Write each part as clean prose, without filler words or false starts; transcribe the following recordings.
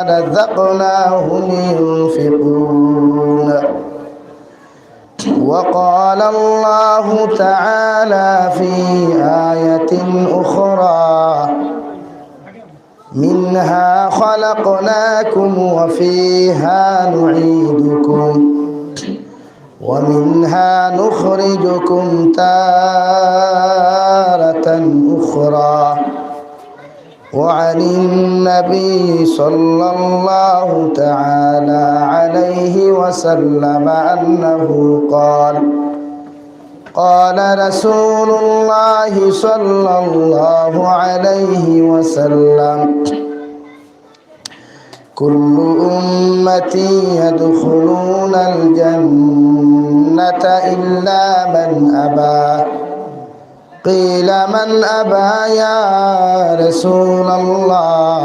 رزقناهم ينفقون. وقال الله تعالى في آية أخرى منها خلقناكم وفيها نعيدكم ومنها نخرجكم تارة أخرى. وعن النبي صلى الله تعالى عليه وسلم أنه قال قال رسول الله صلى الله عليه وسلم كل أمتي يدخلون الجنة إلا من أبى. قيل من أبى يا رسول الله؟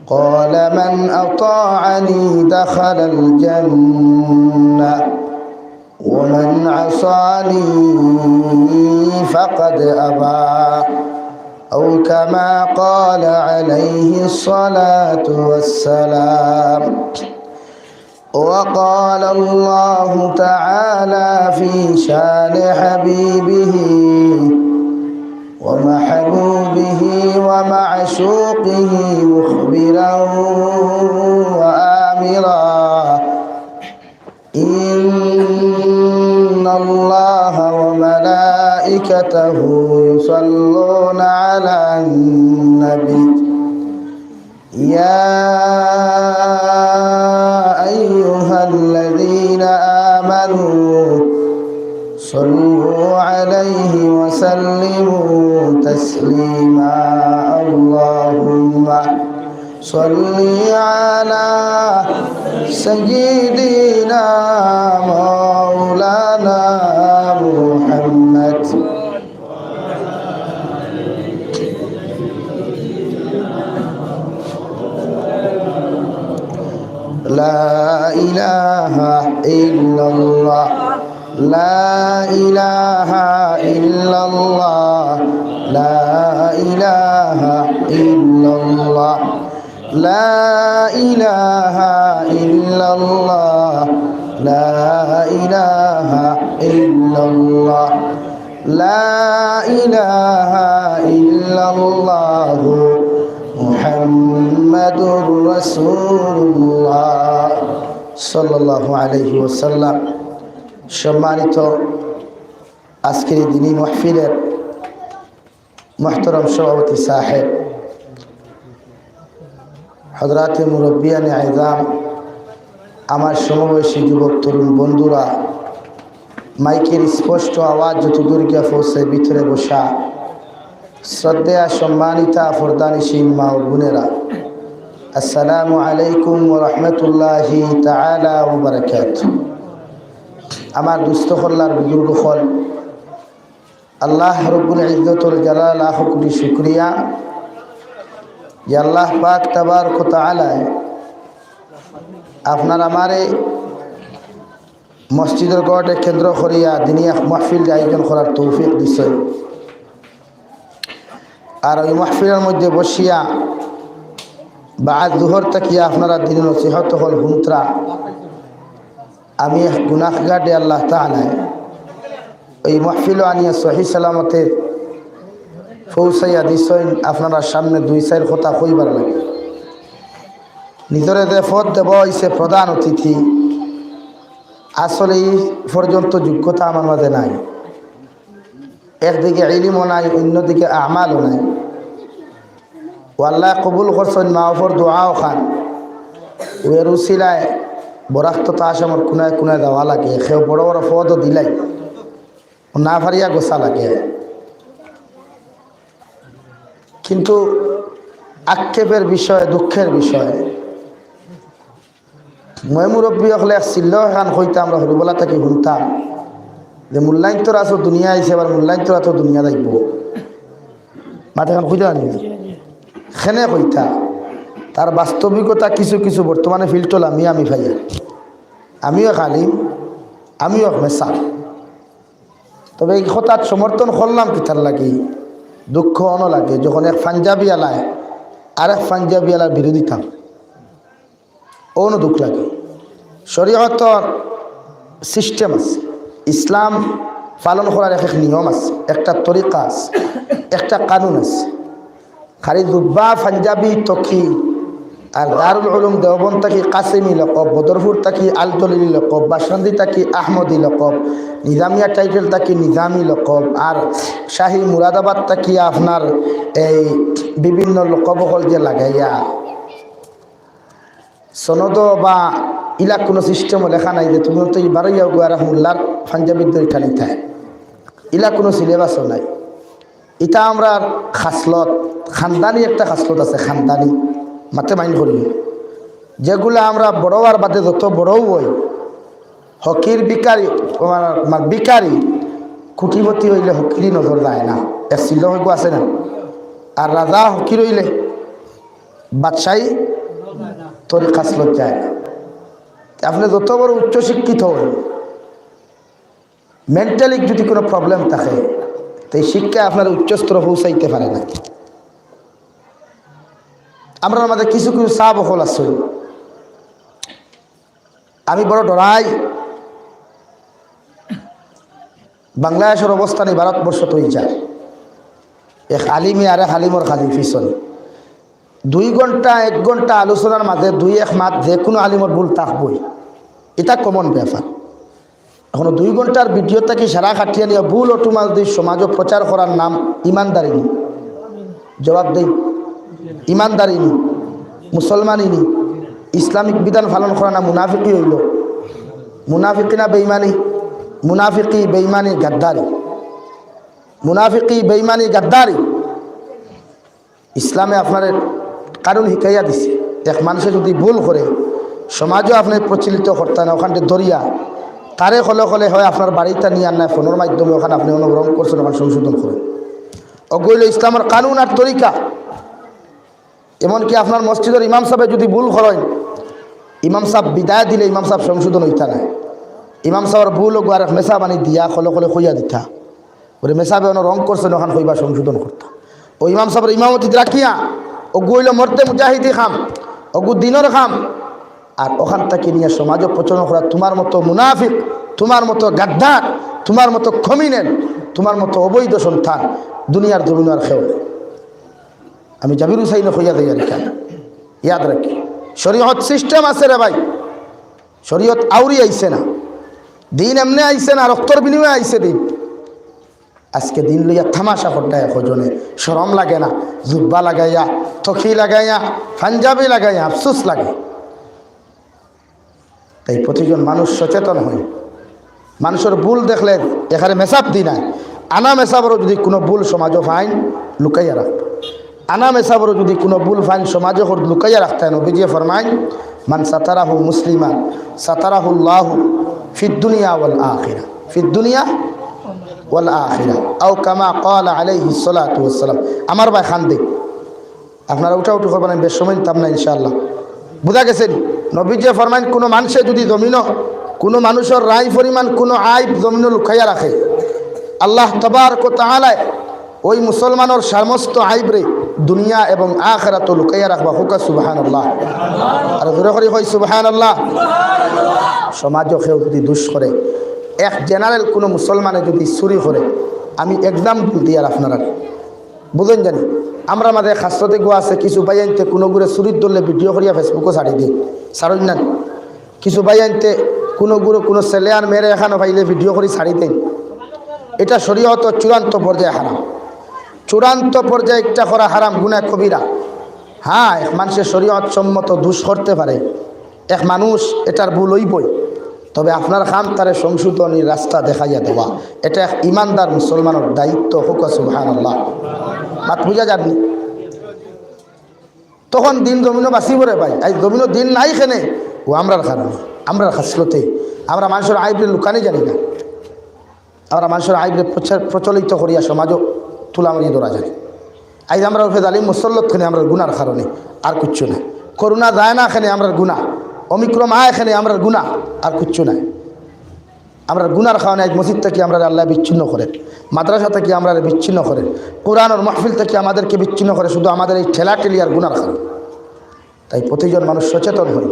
قال من أطاعني دخل الجنة ومن عصاني فقد أبى، أو كما قال عليه الصلاة والسلام. وقال الله تعالى في شان حبيبه ومحبوبه ومعشوقه مخبرا وآمرا إن الله وملائكته يصلون على النبي يا أيها الذين آمنوا صلوا عليه وسلموا تسليما. اللهم صل على سيدنا مولانا محمد لا إله إلا الله لا إله إلا الله لا إله إلا الله لا إله إلا الله لا إله إلا الله لا إله إلا الله محمد رسول الله সাল্লাল্লাহু আলাইহি ওয়াসাল্লাম। সম্মানিত আজকের দিনী মাহফিলের মুহতারাম সভাপতি সাহেব, হযরতে মুরব্বিয়ানে আযম, আমার সমবয়সী যুবক তরুণ বন্ধুরা, মাইকের স্পষ্ট আওয়াজ যত দূর গিয়ে পৌঁছে ভিতরে বসা শ্রদ্ধেয়া সম্মানিতা ফরদানিশীন মা ও বোনেরা, আসসালামু আলাইকুম ওয়া রাহমাতুল্লাহি তাআলা ওয়া বারাকাতুহু। আমার দুস্থ হল্লার বুজুর্গ হল আল্লাহ রব্বুল ইজ্জতুল জালাল লাখ কোটি শুকরিয়া যে আল্লাহ পাক তাবারক ওয়া তাআলা আপনার আমারে মসজিদের গড়ে কেন্দ্র করিয়া দিনী এক মাহফিল আয়োজন করার তৌফিক দিছে। আর ওই মাহফিলের মধ্যে বসিয়া বাদ দুহর তাকিয়া আপনারা দিন নসিহত হল হুন্ত্রা আমি গুনাহগারে আল্লাহ তাআলা ওই মাহফিল আনিয়া সহি সালামতে পৌঁছাইয়া দিছেন। আপনারা সামনে দুই চার কথা কইবার লাগে। নিজরে যে পদ দেব হইছে প্রধান অতিথি, আসলে এই পর্যন্ত যোগ্যতা আমার মাঝে নাই। একদিকে ইলমও নাই, অন্যদিকে আমালও নাই। আল্লাহ কবুল করছেন মাওফর দোয়াও খান ওয়ের উসিলায় বরাক্ত তাস আমার কোনায় কোনায় দেওয়া লাগে। সেও বড় বড় পদও দিলাই না ফারিয়া গোসা লাগে। কিন্তু আক্ষেপের বিষয়, দুঃখের বিষয়, মই মুরব্বী হলে চিল্ল খান হইতে আমরা হরুবলা থাকি শুনতাম যে মূল্যায়ন তোর আছো দুনিয়া আইসে, এবার মূল্যায়ন তোর আছো দুনিয়া যাইব। মাঠে খান খুঁজে আনি খেনে কইতা তার বাস্তবিকতা কিছু কিছু বর্তমানে ফিল্টল আমি ভাইয়া, আমিও খালি, আমিও মেসা। তবে এই কথার সমর্থন করলাম কি তার লাগি দুঃখ অন লাগে যখন এক পাঞ্জাবি আলায় আরেক পাঞ্জাবিওয়ালার বিরোধিতা ওনো দুঃখ লাগে। শরীয়তর সিস্টেম আছে, ইসলাম পালন করার এক নিয়ম আছে, একটা তরিকা আছে, একটা কানুন আছে। খালি জুব্বা পাঞ্জাবি তকি আর দারুল উলুম দেওবন্দ থাকি কাসেমি লকব, বদরপুর থাকি আলতলি লকব, বাসন্দি থাকি আহমদি লকব, নিজামিয়া টাইটেল থাকি নিজামি লকব, আর শাহী মুরাদাবাদ থাকি আপনার এই বিভিন্ন লকবকল যে লাগাইয়া সনদ বা ইলা কোনো সিস্টেমও লেখা নাই যে তুমি তো বারোইয়া গোয়ারা মোল্লার পাঞ্জাবির দইটা নিতে ইলা কোনো সিলেবাসও নাই। এটা আমরা খাসলত খানদানি একটা খাসলত আছে, খানদানি মাতে মাইন করি যেগুলো আমরা বড় আর বাদে যত বড়ও হই হকির বিকারি বিকারি কুটিপতি হইলে হকিরই নজর যায় না, এক শিল্য হইব আছে না। আর রাজা হকির হইলে বাদশাহী তোর খাসলত যায় না। আপনি যত বড় উচ্চশিক্ষিত হন, মেন্টালি যদি কোনো প্রবলেম থাকে তো এই শিক্ষা আপনার উচ্চস্তর পৌঁছাইতে পারে না। আমরা আমাদের কিছু কিছু চা বকল আছে, আমি বড় ডরাই বাংলাদেশের অবস্থানে ভারতবর্ষ তৈরি যায় এক আলিমে আর এক আলিমর খালি পিছন 2 ঘন্টা 1 ঘন্টা আলোচনার মাঝে 2-1 মাস যে কোনো আলিমর ভুল থাকবই, এটা কমন ব্যাপার। এখন 2 ঘন্টার ভিডিওটাকে সারা খাটিয়ে নিয়ে ভুল অটুমাল দিয়ে সমাজও প্রচার করার নাম ইমানদারি নি? জবাব দেই, ইমানদারি নি, মুসলমানই নি, ইসলামিক বিধান পালন করা না মুনাফিকি হইল? মুনাফিকি না বেঈমানি? মুনাফিকি বেঈমানি গাদ্দারি, মুনাফিকি বেঈমানি গাদ্দারি। ইসলামে আপনার কারণ শিখাইয়া দিছে এক মানুষে যদি ভুল করে সমাজও আপনার প্রচলিত করতে না, ওখানটা দরিয়া তারে হলে হলে হয় আপনার বাড়িটা নিয়ে আন না ফোনের মাধ্যমে ওখানে আপনি অনুগ্রহণ করছেন, ওখানে সংশোধন করেন। অগৈল ইসলামের কানুন আর তরিকা। এমনকি আপনার মসজিদের ইমাম সাহেব যদি ভুল করেন, ইমাম সাহেব বিদায় দিলে ইমাম সাহেব সংশোধন হইতা না। ইমাম সাহেবের ভুল হোক আর মেসা বানি দিয়া হলে হলে হইয়া দিতা, ওরে মেসাবে রং করছেন ওখানে হইবা সংশোধন করতা। ও ইমাম সাহেবের ইমামতি রাখিয়া অগুইল মরতে মুজাহিদি খাম, অগু দিনের খাম, আর ওখান থেকে নিয়ে সমাজও প্রচলন করা তোমার মতো মুনাফিক, তোমার মতো গাদ্দার, তোমার মতো খমিনেন, তোমার মতো অবৈধ সন্তান দুনিয়ার জমিনার খেও। আমি জাবির হুসাইন হইয়া দেয় আর কেন ইয়াদ রাখি, শরীয়ত সিস্টেম আছে রে ভাই, শরীয়ত আউরি আইছে না, দিন এমনি আইছে না, রক্তর বিনিময়ে আইছে দিন। আজকে দিন লইয়া থামাশা করতায় একজনে, শরম লাগে না? জুব্বা লাগাইয়া, তখি লাগাইয়া, পাঞ্জাবি লাগাইয়া আফসোস লাগে। তাই প্রতিজন মানুষ সচেতন হয়, মানুষের ভুল দেখলে এখানে মেসাব দি নাই, আনা মেসাবরও যদি কোনো ভুল সমাজও ফাইন লুকাইয়া রাখত, আনা মেসাবরও যদি কোনো ভুল ফাইন সমাজও লুকাইয়া রাখতে হয়। নবীজি ফরমাইন মান সাতারাহু মুসলিমান সাতারাহুল্লাহু ফিদ দুনিয়া ওয়াল আখিরা, ফিদ দুনিয়া ওয়াল আখিরা আও কামা ক্বালা আলাইহিস সালাতু ওয়াস সালাম। আমার ভাই খান দে, আপনারা উঠা উঠু করবেন, বেশ সময় নিতাম না ইনশাআল্লাহ। বুঝা গেছেন? নবীজি ফরমাইন কোনো মানুষে যদি জমিন কোনো মানুষের রায় পরিমাণ কোনো আইব জমিন লুকাইয়া রাখে, আল্লাহ তাবারক ওয়া তাআলা ওই মুসলমানের সমস্ত আইবরে দুনিয়া এবং আখিরাত লুকাইয়া রাখবা। হুকা সুবহানাল্লাহ, আর জোরে করে কই সুবহানাল্লাহ। সমাজও কেউ যদি দুষ করে, এক জেনারেল কোনো মুসলমানে যদি চুরি করে, আমি এক্সাম্পল দিই আর আপনারা বুঝেন জানি, আমরা মাঝে খাসরতে গোয়া আছে, কিছু ভাই আনতে কোনো গুড়ে চুরির ধরলে ভিডিও করিয়া ফেসবুকও ছাড়ি দিই, ছাড়ুন না? কিছু ভাই আনতে কোনো গুড়ে কোনো ছেলে আর মেয়েরে এখানে পাইলে ভিডিও করে ছাড়ি দেন। এটা শরীয়ত চূড়ান্ত পর্যায়ে হারাম, চূড়ান্ত পর্যায়ে একটা করা হারাম, গুনাহ কবিরা। হ্যাঁ, এক মানুষের শরীয়ত সম্মত দুষ করতে পারে, এক মানুষ এটার ভুল হইবই, তবে আপনার খাম তারে সংশোধনের রাস্তা দেখাইয়া দেওয়া, এটা এক ইমানদার মুসলমানের দায়িত্ব। হুকা সুবহানাল্লাহ। মাত বুঝা যাননি? তখন দিন জমিনও বাঁচিব রে ভাই। আজ জমিনও দিন নাই খেনে, ও আমরার কারণে, আমরার খাসলতে। আমরা মানুষের আইবরে লুকানি জানি না, আমরা মানুষের আইবরে প্রচলিত করিয়া সমাজও তুলামারি ধরা যায়। আজ আমরা উঠে জানি মুসল্লত খেনে আমরা গুনার কারণে, আর কিচ্ছু না। করোনা যায় না এখানে আমরা গুনাহ, অমিক্রম আয় এখানে আমরা গুনাহ, আর কিচ্ছু নাই। আমরা গুনার খাওয়ানে আজ মসজিদ থেকে আমরা আল্লাহ বিচ্ছিন্ন করে, মাদ্রাসা থেকে আমরা বিচ্ছিন্ন করে, কোরআন আর মাহফিল থেকে আমাদেরকে বিচ্ছিন্ন করে শুধু আমাদের এই ঠেলাঠেলি আর গুনার খাওয়া। তাই প্রতিজন মানুষ সচেতন হই,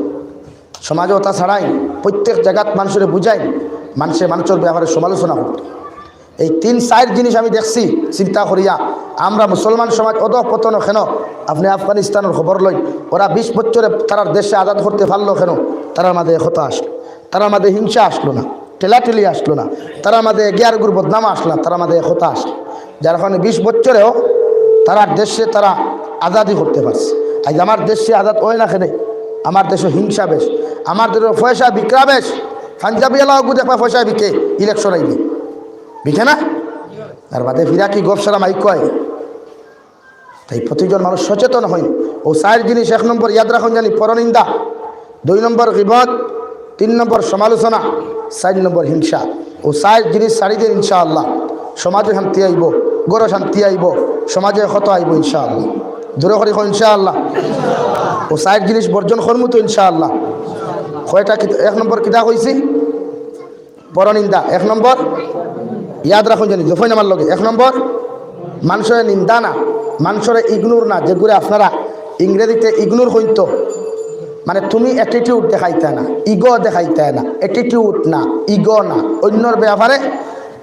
সমাজও তা ছাড়াই প্রত্যেক জায়গাত মানুষের বুঝাই, মানুষের ব্যাপারে সমালোচনা করত। এই 3-4 জিনিস আমি দেখছি চিন্তা করিয়া আমরা মুসলমান সমাজ অধঃপতন কেন। আপনি আফগানিস্তানের খবর লই, ওরা 20 বছরে তার দেশে আজাদ করতে পারলো কেন? তার মাঝে একতা আসলো, তার মাঝে হিংসা আসলো না, ঠেলাঠেলি আসলো না, তার মাঝে গ্যারগুর বদনামা আসলো না, তার মাঝে একতা আসলো, যার কারণে 20 বছরেও তারা দেশে তারা আজাদি করতে পারছে। আজ আমার দেশে আজাদ হয় না কেন? আমার দেশে হিংসা বেশ, আমার দেশে পয়সা বিক্রা বেশ। পাঞ্জাবি এলাও দেখবা পয়সা বিকে, ইলেকশন আইলে বিকে না, আর বাদে ফিরা কি গপসারা মাইক কয়। তাই প্রতিজন মানুষ সচেতন হই। ও 4 জিনিস, 1 নম্বর ইয়াদ রাখুন জানি পরনিন্দা, 2 নম্বর গীবত, 3 নম্বর সমালোচনা, 4 নম্বর হিংসা। ও 4 জিনিস ছাড়ি দিন ইনশাআল্লাহ সমাজে শান্তি আইব, গড় শান্তি আইব, সমাজে ক্ষত আইব ইনশাআল্লাহ। দূরে করি ইনশাআল্লাহ। ও 4 জিনিস বর্জন করমু তো ইনশাআল্লাহ। কয়টা? 1 নম্বর কিতা কইছি? পরনিন্দা। 1 নম্বর ইয়াদ রাখুন জানি জফাই নামার লগে। 1 নম্বর মানুষের নিন্দা না, মানুষের ইগনোর না, যেগুলো আপনারা ইংরেজিতে ইগনোর হইতো, মানে তুমি অ্যাটিটিউড দেখাইতে না, ইগো দেখাইতে না, অ্যাটিটিউড না, ইগো না, অন্যর ব্যাপারে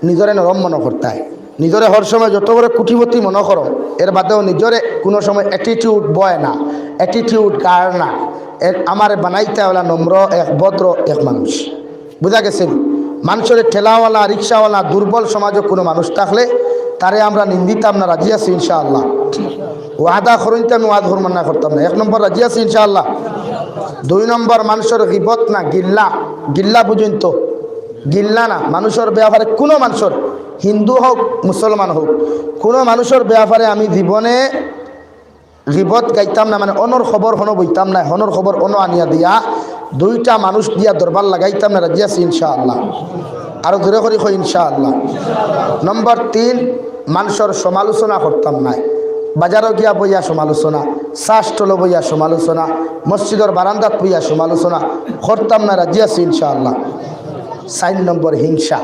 নিজরে নরম মনে করতে হয়। নিজরে হর সময় যত বড় কুটিপতি মনে করো, এর বাদেও নিজরে কোনো সময় অ্যাটিটিউড বয় না, অ্যাটিটিউড কার না। আমার বানাইতে হলা নম্র, এক ভদ্র এক মানুষ। বুঝা গেছেন? মানুষের ঠেলাওয়ালা, রিক্সাওয়ালা, দুর্বল সমাজে কোনো মানুষ থাকলে তারে আমরা নিন্দিতাম না, রাজি আছি ইনশাআল্লাহ। ওয়াদা করইতাম, ওয়াদ হরমান না করতাম না। 1 নম্বর রাজি আছি ইনশাআল্লাহ। 2 নম্বর মানুষের গিবত না, গিল্লা। গিল্লা বুঝুন তো, গিল্লা না, মানুষের ব্যাপারে কোনো মানুষের, হিন্দু হোক মুসলমান হোক, কোনো মানুষের ব্যাপারে আমি জীবনে গিবত গাইতাম না, মানে অনর খবর হনো বইতাম না, হনর খবর অনো আনিয়া দিয়া 2টা মানুষ দিয়া দরবার লাগাইতাম না, রাজি আছি ইনশাআল্লাহ। আরো দূরে করি ইনশাআল্লাহ। নম্বর 3, মানুষের সমালোচনা করতাম না। বাজারও গিয়া বইয়া সমালোচনা, চা স্টলে বইয়া সমালোচনা, মসজিদের বারান্দাত বইয়া সমালোচনা করতাম না, রাজি আছি ইনশাআল্লাহ। 4 নম্বর হিংসা।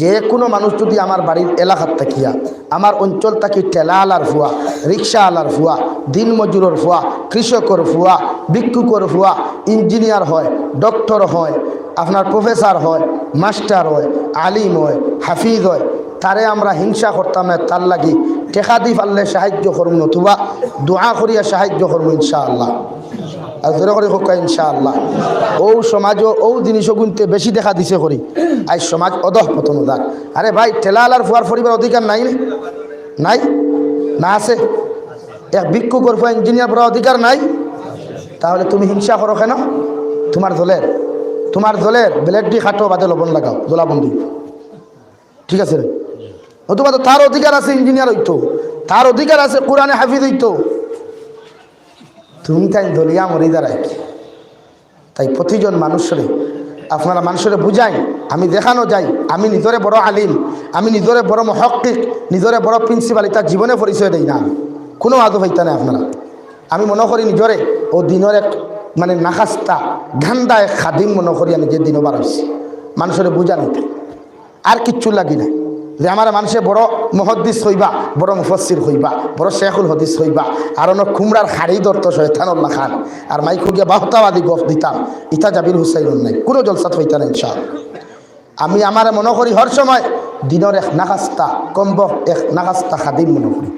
যে কোনো মানুষ যদি আমার বাড়ির এলাকার থাকিয়া, আমার অঞ্চল থাকি ঠেলা আলার ফুয়া, রিক্সা আলার ফুয়া, দিন মজুরের ফুয়া, কৃষকর ফুয়া, ভিক্ষুকর ফুয়া, ইঞ্জিনিয়ার হয়, ডক্টর হয়, আপনার প্রফেসর হয়, মাস্টার হয়, আলিম হয়, হাফিজ হয়, তারে আমরা হিংসা করতাম না। তার লাগি টেকা দি পারলে সাহায্য করব, নতুবা দোয়া করিয়া সাহায্য করবো ইনশাআল্লাহ। আর ধরে করে হোক ইনশাআল্লাহ। ও সমাজও ও জিনিসও গুনতে বেশি দেখা দিছে করি, আজ সমাজ অধঃপতন উদার। আরে ভাই, ঠেলালার ফুয়ার পরিবার অধিকার নাই নাই না? আছে। এক ভিক্ষুকর ফুয়া, ইঞ্জিনিয়ার পড়ার অধিকার নাই? তাহলে তুমি হিংসা করো কেন? তোমার দলের ব্লেডটি খাটো, বাদে লবণ লাগাও, জলাবন্দি, ঠিক আছে? নতুবা তো তার অধিকার আছে ইঞ্জিনিয়ার হইতো, তার অধিকার আছে কোরআনে হাফিজ হইতো, তুমি তাই দলিয়া মরি দাঁড়ায়। তাই প্রতিজন মানুষের আপনারা মানুষের বুঝাই, আমি দেখানো যাই আমি নিজরে বড় আলিম, আমি নিজরে বড় মহক্কিক, নিজরে বড় প্রিন্সিপাল, এটা জীবনে পরিচয় দেই না, কোনো আদব হইতা না আপনারা। আমি মনে করি নিজরে ও দিনের এক মানে নাখাস্তা ঘান্দা এক খাদিম মনে করি, আমি যে দিনও বার হয়েছি মানুষের বুঝা নিতে, আর কিচ্ছু লাগি না। যে আমার মানুষে বড় মুহাদ্দিস হইবা, বড় মুফাসসির হইবা, বড় শেখুল হাদিস হইবা, আর অন্য খুমরার খাড়ি ধরতো শয়তানুল্লাহ খান, আর মাইকু গিয়া বাহতাবাদী গফ দিতাম, ইতা জাবির হুসাইন নাই, কোনো জলসাত হইতা না ইনশাআল্লাহ। আমি আমার মনে করি হর সময় দিনের এক নাখাস্তা কম্ব এক নাখাস্তা খাদিম মনে করি।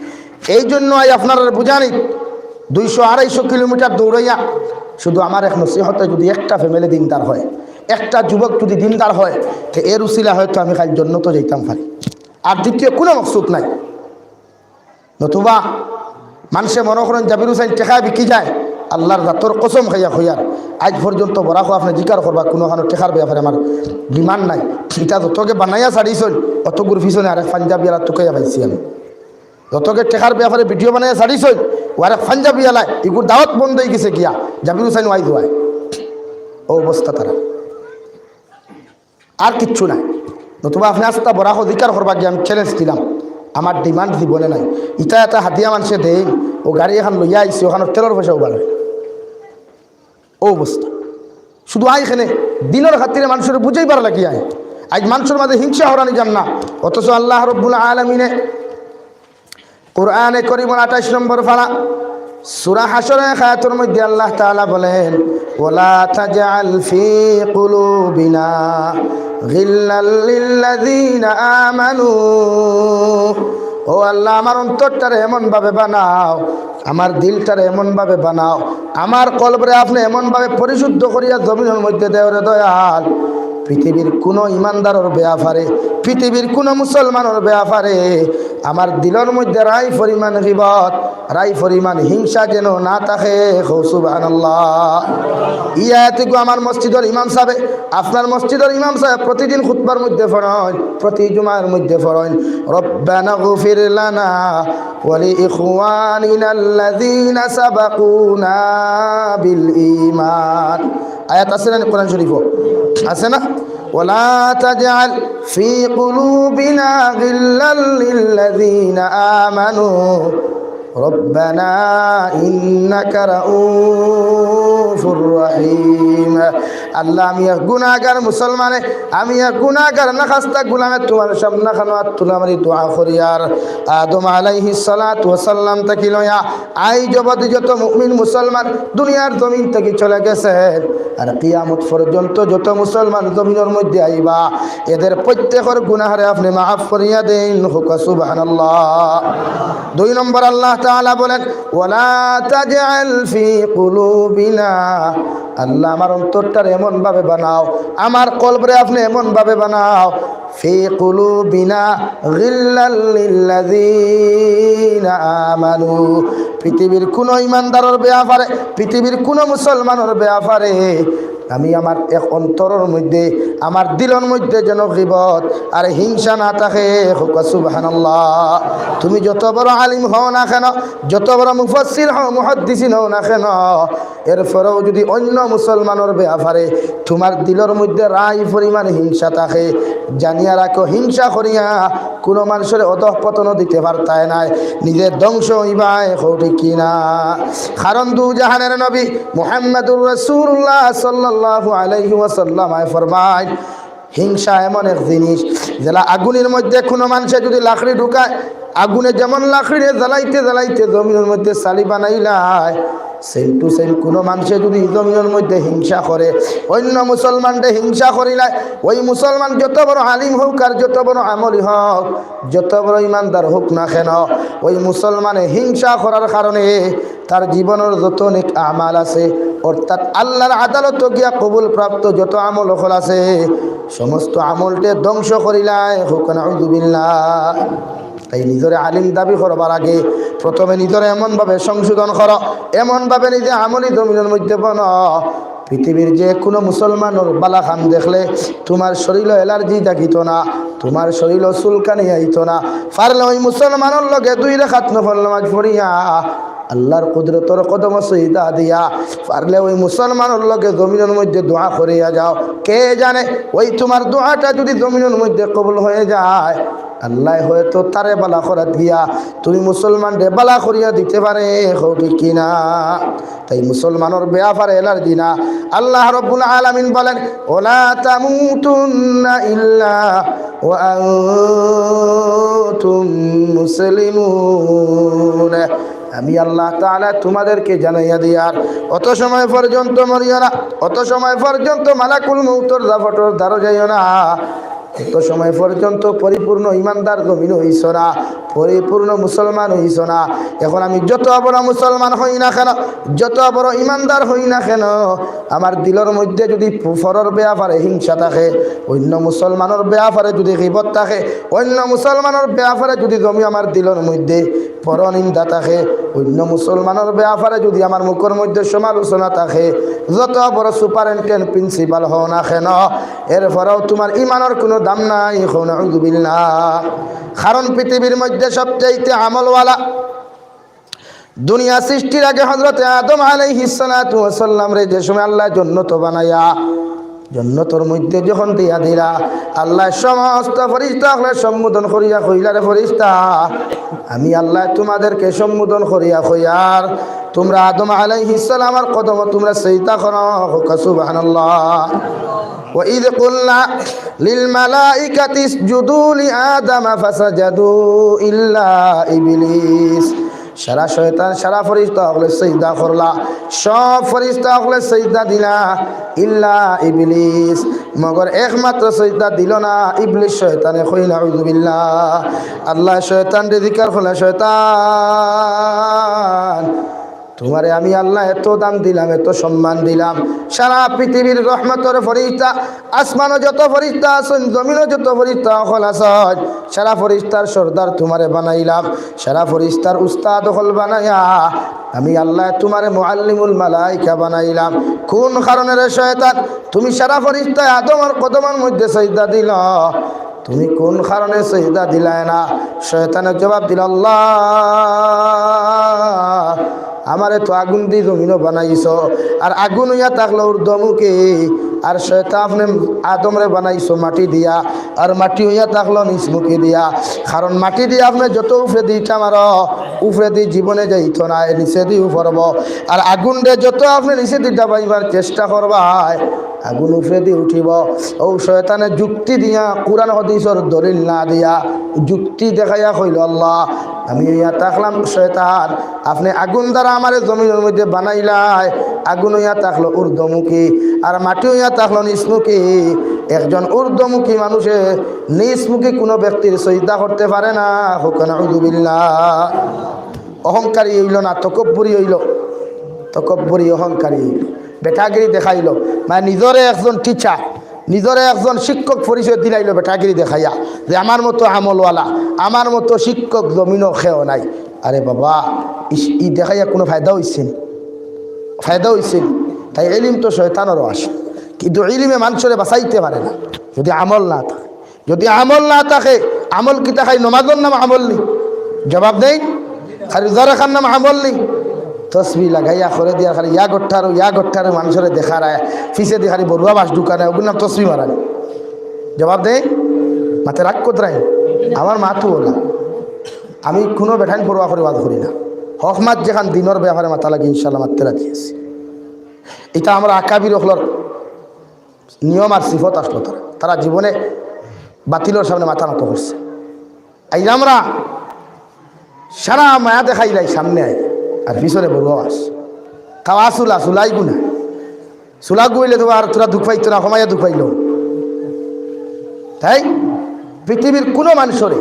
এই জন্য আপনারা বুঝানি 200-250 কিলোমিটার দৌড়াইয়া শুধু আমার এক নসিহতে যদি একটা ফ্যামিলি দিনদার হয়, একটা যুবক যদি দিনদার হয়, তো এর উসিলা হয়তো আমি খালি জন্য তো যাইতাম পারি, আর দ্বিতীয় কোনো মকসুদ নাই। নতুবা মানুষে মনে করেন জাবির হুসাইন টেকা বিকি যায়, আল্লাহর জাতর কসম খাইয়া হইয়ার আজ পর্যন্ত বরাকো আপনি জিকার করবা কোনোখানো টেকার ব্যাপারে আমার ডিমান্ড নাই। এটা যতকে বানাইয়া ছাড়িয়েছেন অতগুর পিছনে আরেক পাঞ্জাবি আর তোকাইয়া পাইছি আমি। যতকে টেকার ব্যাপারে ভিডিও বানাইয়া ছাড়িয়েছেন ও আরেক পাঞ্জাবি আলায়, এগুলো দাওয়াত বন্ধ হয়ে গেছে গিয়া জাবির হুসাইন ওয়াই দোয়ায়, ও অবস্থা তারা, আর কিচ্ছু নাই। নতুবা আপনি আস্তা বরাক অধিকার করবা গিয়ে আমি চ্যালেঞ্জ দিলাম, আমার ডিমান্ড জীবনে নাই। ইটা এটা হাতিয়া মানুষে দেই, ও গাড়ি এখন লইয়া আইসি, ওখানে তেলের পয়সাও বাড়ে, ও অবস্থা। শুধু আইখানে দিনের খাতিরে মানুষের বুঝাই পারা লাগি আয়, আজ মানুষের মাঝে হিংসা হরানি যান না, অথচ আল্লাহ রব্বুল আলামিনে কুরআনে কারীম 28 নম্বর পারা সূরা হাশরের আয়াতের মধ্যে আল্লাহ তাআলা বলেন, ওয়ালা তাজআল ফি কুলুবিনা গিল্লাল লিল্লাযিনা আমানু। ও আল্লাহ, আমার অন্তরটারে এমন ভাবে বানাও, আমার দিলটারে এমন ভাবে বানাও, আমার কলবরে আপনি এমন ভাবে পরিশুদ্ধ করিয়া জমিনের মধ্যে দেও রে দয়াল, পৃথিবীর কোনো ইমানদারের ব্যাপারে, পৃথিবীর কোনো মুসলমানের ব্যাপারে আমার দিলের মধ্যে রাই পরিমাণ গীবত, রাই পরিমাণ হিংসা যেন না থাকে। সুবহানাল্লাহ। ইয়াতিগো আমার মসজিদের ইমাম সাহেব, আপনার মসজিদের ইমাম সাহেব প্রতিদিন খুতবার মধ্যে পড়েন, প্রতি জুমার মধ্যে পড়েন, রব্বানা গফির লানা ওয়া লিইখওয়ানিনা আল্লাযীনা সাবাকুনা বিল ঈমান। আয়াত আছে না কোরআন শরীফ? আছে না? ওয়ালা তাজআল ফি কুলুবিনা গিল্লাল লিল্লাযীনা আমানু রব্বানা ইন্নাকা রাউফুর রহিম। আল্লাহ, আমি এক গুনাহগার মুসলমানে, আমি এক গুনাহগার নাখাস্তা গোলামে তোমার সামনে খানো তুলামারি দোয়া করি। আর আদম আলাইহিস সালাতু ওয়াস সালাম থেকে লয়া আই জগতে যত মুমিন মুসলমান দুনিয়ার জমিন থেকে চলে গেছে, আর কিয়ামত পর্যন্ত যত মুসলমান জমিনের মধ্যে আইবা, এদের প্রত্যেকের গুনাহরে আপনি মাফ করিয়া দেন। সুবহানাল্লাহ। 2 নম্বর আল্লাহ তাআলা বলেন, ওয়ালা তাজআল ফি কুলুবিনা, আল্লাহ আমার অন্তরটারে এমন ভাবে বানাও, আমার কলবরে আপনি এমন ভাবে বানাও, ফি কুলুবিনা গিল্লাল লিল্লাযীনা আমানু, পৃথিবীর কোন ইমানদারের ব্যাপারে, পৃথিবীর কোন মুসলমানের ব্যাপারে আমি আমার এক অন্তরের মধ্যে, আমার দিলের মধ্যে যেন গীবত আর হিংসা না থাকে। সুবহানাল্লাহ। তুমি যত বড় আলিম হও না কেন, যত বড় মুফাসসির হও, মুহাদ্দিসিন হও না কেন, এরপরেও যদি অন্য মুসলমানের ব্যাপারে তোমার দিলের মধ্যে রাই পরিমাণ হিংসা থাকে, জানিয়া রাখো হিংসা করিয়া কোনো মানুষের অধঃপতন দিতে পারতায় নাই, নিজের ধ্বংস হইবায়। ঠিক কিনা? কারণ দু জাহানের নবী মুহাম্মদুর রাসূলুল্লাহ সাল্লাল্লাহু আলাইহি ওয়াসাল্লাম ফরমায়, হিংসা এমন এক জিনিস, যেটা আগুনের মধ্যে কোনো মানুষে যদি লাকড়ি ঢুকায়, আগুনে যেমন লাকড়ি জ্বালাইতে জ্বালাইতে জমিনের মধ্যে সালি বানাইলায়, সেম টু সেম কোনো মানুষে যদি জমিনের মধ্যে হিংসা করে, অন্য মুসলমানদের হিংসা করিলায়, ওই মুসলমান যত বড় আলিম হোক আর যত বড় আমলি হোক, যত বড় ইমানদার হোক না কেন, ওই মুসলমানে হিংসা করার কারণে তার জীবনের যত নেক আমাল আছে, অর্থাৎ আল্লাহর আদালত গিয়া কবুল প্রাপ্ত যত আমল হল আছে, সমস্ত আমলটে ধ্বংস করিলায়। হোক নাউযুবিল্লাহ। তাই নিজের আলিম দাবি করবার আগে প্রথমে নিজের এমনভাবে সংশোধন করো, এমনভাবে নিজে আমলি জমিনের মধ্যে বন, পৃথিবীর যে কোনো মুসলমানের বালা খাম দেখলে তোমার শরীর অ্যালার্জি থাকিত না, তোমার শরীর চুলকানি আইত না, পারলে ওই মুসলমানের লগে 2 রাকাত নফল নামাজ পড়িয়া আল্লাহর কুদরতর কদম সজদা দিয়া পারলে ওই মুসলমানের লগে জমিনের মধ্যে দোয়া করিয়া যাও। কে জানে ওই তোমার দোয়াটা যদি জমিনের মধ্যে কবুল হয়ে যায়, আল্লাহ হয়তো তারে বালা করা দিয়া তুমি মুসলমানরে বালা করিয়া দিতে পারে। ঠিক কিনা? তাই মুসলমানের ব্যাপারে এলার্জি না। আল্লাহ রাব্বুল আলামিন বলেন, ওয়ালা তামুতুন্না ইল্লা ওয়া আনতুম মুসলিমুন। আমি আল্লাহ তাআলা তোমাদেরকে জানাইয়া দিয়ার অত সময় পর্যন্ত মরিও না, অত সময় পর্যন্ত মালাকুল মউতের দাফটর দ্বারা যাইও না, এত সময় পর্যন্ত পরিপূর্ণ ইমানদার জমিন হইছ না, পরিপূর্ণ মুসলমান হইছ না। এখন আমি যত বড় মুসলমান হই না কেন, যত বড় ইমানদার হই না কেন, আমার দিলের মধ্যে যদি ফরর ব্যাপারে হিংসা থাকে, অন্য মুসলমানের ব্যাপারে যদি গীবত থাকে, অন্য মুসলমানের ব্যাপারে যদি জমি আমার দিলের মধ্যে পরনিন্দা থাকে, অন্য মুসলমানের ব্যাপারে যদি আমার মুখের মধ্যে সমালোচনা থাকে, যত বড় সুপারিনটেন্ডেন্ট প্রিন্সিপাল হও না কেন, এরপরেও তোমার ইমানের কোনো দাম নাই। নাউযুবিল্লাহ। কারণ পৃথিবীর মধ্যে সবচাইতে আমলওয়ালা দুনিয়া সৃষ্টির আগে হযরত আদম আলাইহিস সালাতু ওয়াস সালাম রে যে সময় আল্লাহ জান্নাত বানায়া জন্নতর মধ্যে যখন দিয়া দিলা আল্লাহ সমস্ত ফেরেশতা হলে সম্বোধন করিয়া কইলারে ফেরেশতা আমি আল্লাহ তোমাদেরকে সম্বোধন করিয়া কইয়ার তোমরা আদম আলাইহিস সালামের কদম তোমরা সিজদা করো সুবহানাল্লাহ وإذ قلنا للملائكة اسجدوا لآدم فسجدوا إلا إبليس সারা শয়তান সারা ফেরেশতা হলে সিজদা করলা সব ফেরেশতা হলে সিজদা দিলা ইল্লা ইবলিস মগর একমাত্র সিজদা দিল না ইবলিস শয়তানে কইলা আউযু বিল্লাহ আল্লাহ শয়তান রে জিকির করলা শয়তান তোমারে আমি আল্লাহ এত দাম দিলাম এত সম্মান দিলাম সারা পৃথিবীর রহমতের ফেরেশতা আসমানও যত ফেরেশতা আছেন জমিনও যত ফেরেশতা হল আছেন সারা ফেরেশতার সর্দার তোমারে বানাইলাম সারা ফেরেশতার উস্তাদ হল বানাইয়া আমি আল্লাহ তোমারে মুআল্লিমুল মালাইকা বানাইলাম কোন কারণে রে শয়তান তুমি সারা ফেরেশতা আদমের কদমের মধ্যে সিজদা দিলা তুমি কোন কারণে সিজদা দিলাই না শয়তানের জবাব দিল আল্লাহ আমারে তো আগুন দিয়ে জমিনও বানাইছো আর আগুন হইয়া থাকলো ঊর্ধ্বমুখী আর শয়তান আপনি আদমরে বানাইছো মাটি দিয়া আর মাটি হইয়া থাকলো নিচমুখী দিয়া কারণ মাটি দিয়ে আপনি যত উপরে দিটা মারো উপরে দিয়ে জীবনে যাইতো না নিচে দিয়ে পড়ব আর আগুন দিয়ে যত আপনি নিচে দিটা পাইবার চেষ্টা করবাই আগুন উপরে দিয়ে উঠিব ও শয়তানের যুক্তি দিয়া কুরআন হাদিসের দলিল না দিয়া যুক্তি দেখাইয়া কইল আল্লাহ আমি ইয়া থাকলাম শয়তান আপনি আগুন দ্বারা আমার জমিনের মধ্যে বানাইলাই আগুন হইয়া থাকলো ঊর্ধ্বমুখী আর মাটি হইয়া থাকলো নিচমুখী একজন ঊর্ধ্বমুখী মানুষে নিচমুখী কোনো ব্যক্তির সিজদা করতে পারে না হুকানা আউযু বিল্লাহ অহংকারী হইল না তকব্বুরি হইল তকব্বুরি অহংকারী হইল বেটাগিরি দেখাইল মানে নিজরে একজন টিচার নিজরে একজন শিক্ষক পরিচয় দিলাইল বেটাগিরি দেখাইয়া যে আমার মতো আমলওয়ালা আমার মতো শিক্ষক জমিনও খেও নাই আরে বাবা ই দেখাইয়া কোনো ফায়দা হইছে ফায়দা হইছে তাই ইলম তো শয়তানেরও আসে কিন্তু ইলমে মানুষরে বাঁচাইতে পারে না যদি আমল না থাকে যদি আমল না থাকে আমল কি তাকাই নমাজের নাম আমল নি জবাব দেই খালি জোরে খান নাম আমল নি তসবি লাগাইয়া করে দিয়া খালি ইয়া গঠ্ঠারও মানুষের দেখা রায় ফিসে দিয়ে খালি বড়ুয়া বাস ঢুকানে ওগুলো নাম তসবি মারানি জবাব দেই মাথে রাগ কোথায় আমার মাথু ওলা আমি কোনো বেঠান পড়ুয়া করে বাদ করি না হক মাত যেখান দিনের ব্যাপারে মাথা লাগে ইনশাল্লাহ মারতে রাখিয়েছি এটা আমরা আকাবির হলর নিয়ম আর সিফত আসলো তারা জীবনে বাতিলের সামনে মাথা নত করছে এই আমরা সারা মায়া দেখাইলাই সামনে আয় আর পিছনে বড় আস তাও আসুলা সুলাই গুনা সুলা গুইলে তো আর তোরা দুঃখ পাইতো না কমাইয়া দুঃখ পাইল তাই পৃথিবীর কোনো মানুষরে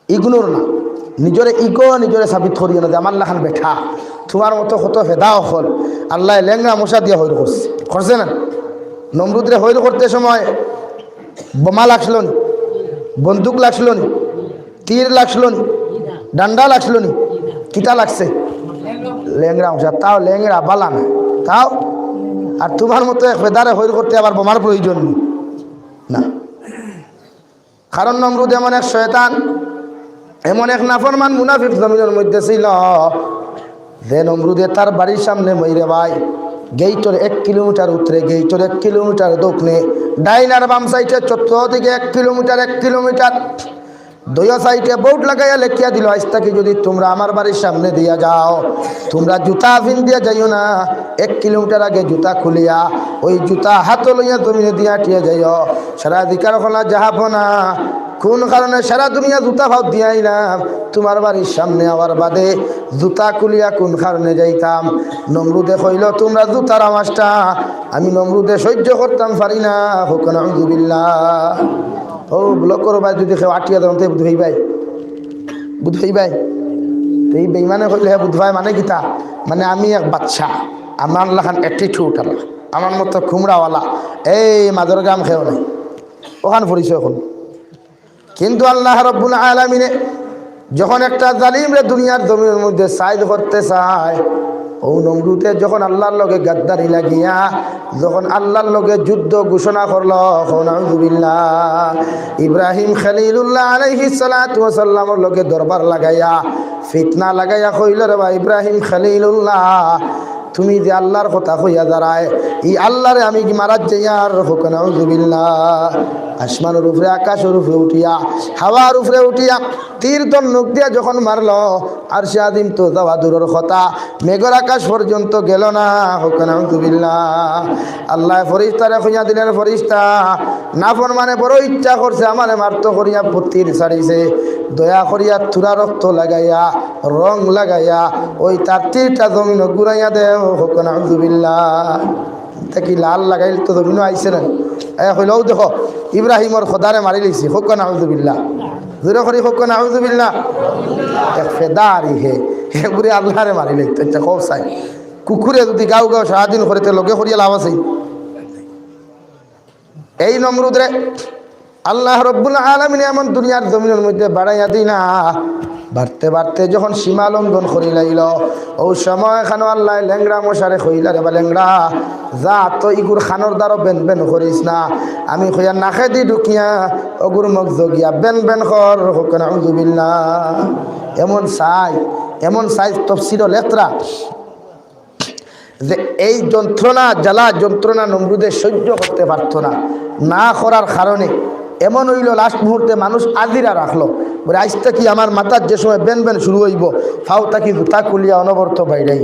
ইগনোর না নিজরে ইগো নিজরে সাবিত করিও না যে আমার লাখান বেঠা তোমার মতো কত ভেদাও হল আল্লাহ লেংরা মশা দিয়া হইল করছে না নমরুদরে হইল করতে সময় বোমা লাগছিল নি বন্দুক লাগছিল নি তীর লাগছিল নি ডান্ডা লাগছিল নি কিতা লাগছে লেংরা মশা তাও লেংরা বালা না তাও আর তোমার মতো এক ভেদারে হইল করতে আবার বোমার প্রয়োজন নেই না কারণ নমরুদ এমন এক শয়তান এমন এক নাফরমান মুনাফিক জমিনের মধ্যে ছিল যে নমরুদে তার বাড়ির সামনে মইরে ভাই গেইটর 1 কিলোমিটার উত্তরে গেইটর 1 কিলোমিটার দক্ষিণে ডাইনার বাম সাইডে চতুর্দিকে 1 কিলোমিটার দুই সাইডে বোর্ড লাগাইয়া লেখিয়া দিল আজ থেকে যদি তোমরা আমার বাড়ির সামনে দিয়া যাও তোমরা জুতা ফিন দিয়া যাইও না 1 কিলোমিটার আগে জুতা খুলিয়া ওই জুতা হাত লইয়া জমিনে দিয়া টিয়া যাইও সারা দিকার খোলা যাহাব না কোন কারণে সারা দুনিয়া জুতা ভাব দিয়াইলাম তোমার বাড়ির সামনে আবার বাদে জুতা খুলিয়া কোন কারণে যাইতাম নমরুদে কইল তোমরা জুতার আওয়াজটা আমি নমরুদে সহ্য করতাম পারি না হুকানা আউযু বিল্লাহ ও ব্লক করো ভাই যদি কেউ আটিয়া দেন তো বুধ ভাই তো এই বেইমানে কইলে বুধ ভাই মানে গীতা মানে আমি এক বাচ্চা আমার লাখান অ্যাটিটিউড আলা আমার মতো খুমরাওয়ালা এই মাদর গাম খেও নাই ওখান পরিচয় এখন কিন্তু আল্লাহ রাব্বুল আলামিনে যখন একটা জালিমরে দুনিয়ার জমিনের মধ্যে সাইদ করতে চায় ও নমরুদে যখন আল্লাহর লগে গাদ্দারি লাগিয়া যখন আল্লাহর লগে যুদ্ধ ঘোষণা করলো আউযু বিল্লাহ ইব্রাহিম খলিলুল্লাহ আলাইহিস সালাতু ওয়াস সালামের লগে দরবার লাগাইয়া ফিতনা লাগাইয়া কইল রে ভাই ইব্রাহিম খলিলুল্লাহ তুমি যে আল্লাহর কথা হইয়া দাঁড়ায় এই আল্লাহরে আমি কি মারাত যাইয়ার হোক নাউযুবিল্লাহ। আসমানের উপরে আকাশের উপরে উঠিয়া হাওয়ার উপরে উঠিয়া তীর ধনুক দিয়া যখন মারল আর সে আদিম তো যাওয়া দূরের কথা মেঘর আকাশ পর্যন্ত গেল না হোক নাউযুবিল্লাহ। আল্লাহ ফরিস্তারে খুঁজা দিলেন ফরিস্তা নাফরমানে বড় ইচ্ছা করছে আমারে মারত করিয়া তীর ছাড়িছে দয়া করিয়া থুরা রক্ত লাগাইয়া রং লাগাইয়া ওই তার তীরটা জমিন ঘুরাইয়া দেও হোক নাউযুবিল্লাহ। কি লাল লাগাইল তো জমিনও আইছে না হইলেও দেখো ইব্রাহিমর খোদারে মারি লিছি হোক নাউযুবিল্লাহ। জোরে করি হোক নাউযুবিল্লাহ। এক ফেদারি হে বুড়ি আল্লাহরে মারি লাগতো একটা কৌ চাই কুকুরে যদি গাও গাও সারাদিন করে লগে করিয়া লাভ আছে। এই নমরুদ রে আল্লাহ রব্বুল আলামিন এমন দুনিয়ার জমিনের মধ্যে বাড়াইয়া দিই না বাড়তে বাড়তে যখন সীমা লঙ্ঘন করি লাইল ও সময় খানো আল্লাহ ল্যাংরা মশারে কইলা রে বা ল্যাংরা যা তো ইগুর খানোর দ্বারা বেন বেন করিস না আমি কইয়া নাখে দি ঢুকিয়া অগুর মগ জগিয়া বেন বেন কর হোক নাউযুবিল্লাহ। এমন সাইজ তফসির লেত্রা যে এই যন্ত্রণা জ্বালা যন্ত্রণা নমরুদে সহ্য করতে পারত না করার কারণে এমন হইল লাস্ট মুহূর্তে মানুষ আজিরা রাখলো বলে আজটা কি আমার মাথার যে সময় বেন বেন শুরু হইব ফাউতা কি জুতা কুলিয়া অনবরত বাইরাই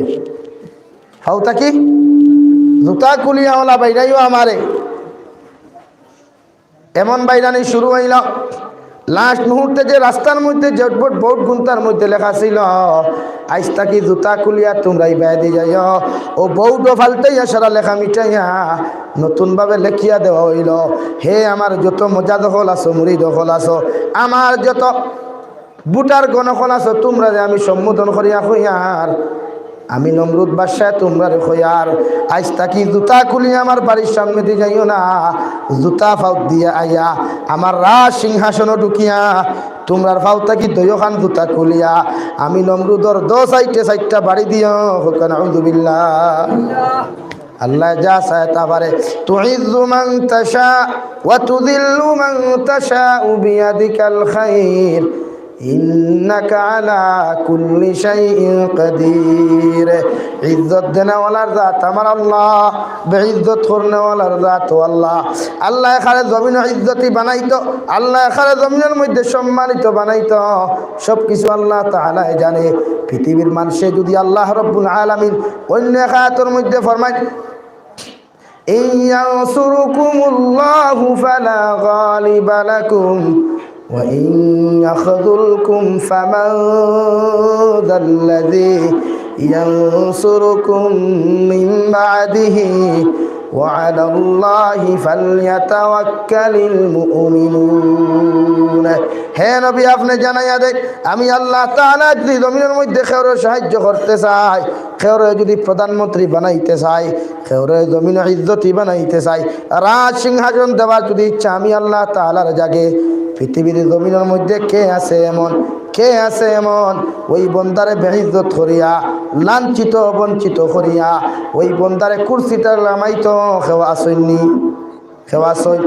ফাউতা কি জুতা কুলিয়া ওলা বাইরাইও আমারে এমন বাইরানি শুরু হইল। লাস্ট মুহূর্তে যে রাস্তার মধ্যে জটবট বোর্ড গুন্তার মধ্যে লেখা ছিল আইস্তা কি জুতা খুলিয়া তোমরাই বেদি যাই ও বৌড ফালতাইয়া সারা লেখা মিটাইয়া নতুনভাবে লেখিয়া দেওয়া হইল হে আমার যত মজা দখল আছো মুড়ি দখল আছো আমার যত বুটার গণকল আছো তোমরা আমি সম্বোধন করিয়া হইয়ার আমি নমরুদ বাদশাহ তোমরা খয়ার আজ তাকি জুতা খুলি আমার বাড়ির সামনে দিয়ে যাইও না জুতা ফাউত দিয়া আইয়া আমার রাজ সিংহাসনও ঢুকিয়া তোমরার ফাউতা কি দয়খান জুতা খুলিয়া আমি নমরুদর 10 সাইডটা বাড়ি দিও হোক নাউযুবিল্লাহ। আল্লাহ যা চায় তা পারে তুইজ্জু মান তাশা ওয়া তুযিল্লু মান তাশা বিয়াদিকাল খায়র ইন্নাকা আলা কুল্লি শাইইন কাদির। ইজ্জত দেনেওয়ালার জাত আমার আল্লাহ বেইজ্জত করনেওয়ালার জাত আল্লাহ। আল্লাহ এখানে জমিন ইজ্জতি বানাইতো আল্লাহ এখানে জমিনের মধ্যে সম্মানিত বানাইতো সব কিছু আল্লাহ তাআলা জানে। পৃথিবীর মানুষে যদি আল্লাহ রব্বুল আলামিন অন্য আয়াতের মধ্যে ফরমায় ইন ইয়ানসুরকুমুল্লাহু ফালা গালিবা লাকুম وَإِنْ يَخْذُلْكُمْ فَمَنْ ذَا الَّذِي يَنْصُرُكُمْ مِنْ بَعْدِهِ وَعَلَى اللَّهِ فَلْيَتَوَكَّلِ الْمُؤْمِنُونَ। হে নবী আপনি জানাইয়া দেন আমি আল্লাহ তাআলা যদি জমিনের মধ্যে খেওরে সাহায্য করতে চাই খেওরে যদি প্রধানমন্ত্রী বানাইতে চাই খেওরে জমিন ইজ্জতি বানাইতে চাই রাজ সিংহাসন দেওয়ার যদি ইচ্ছা আমি আল্লাহ তাআলার জাগে পৃথিবীর জমিনের মধ্যে কে আছে এমন ওই বন্দারে বেইজ্জত করিয়া লাঞ্ছিত বঞ্চিত করিয়া ওই বন্দারে কুরসিটা লামাইতো খেওয়া আসইনি খেওয়া আসই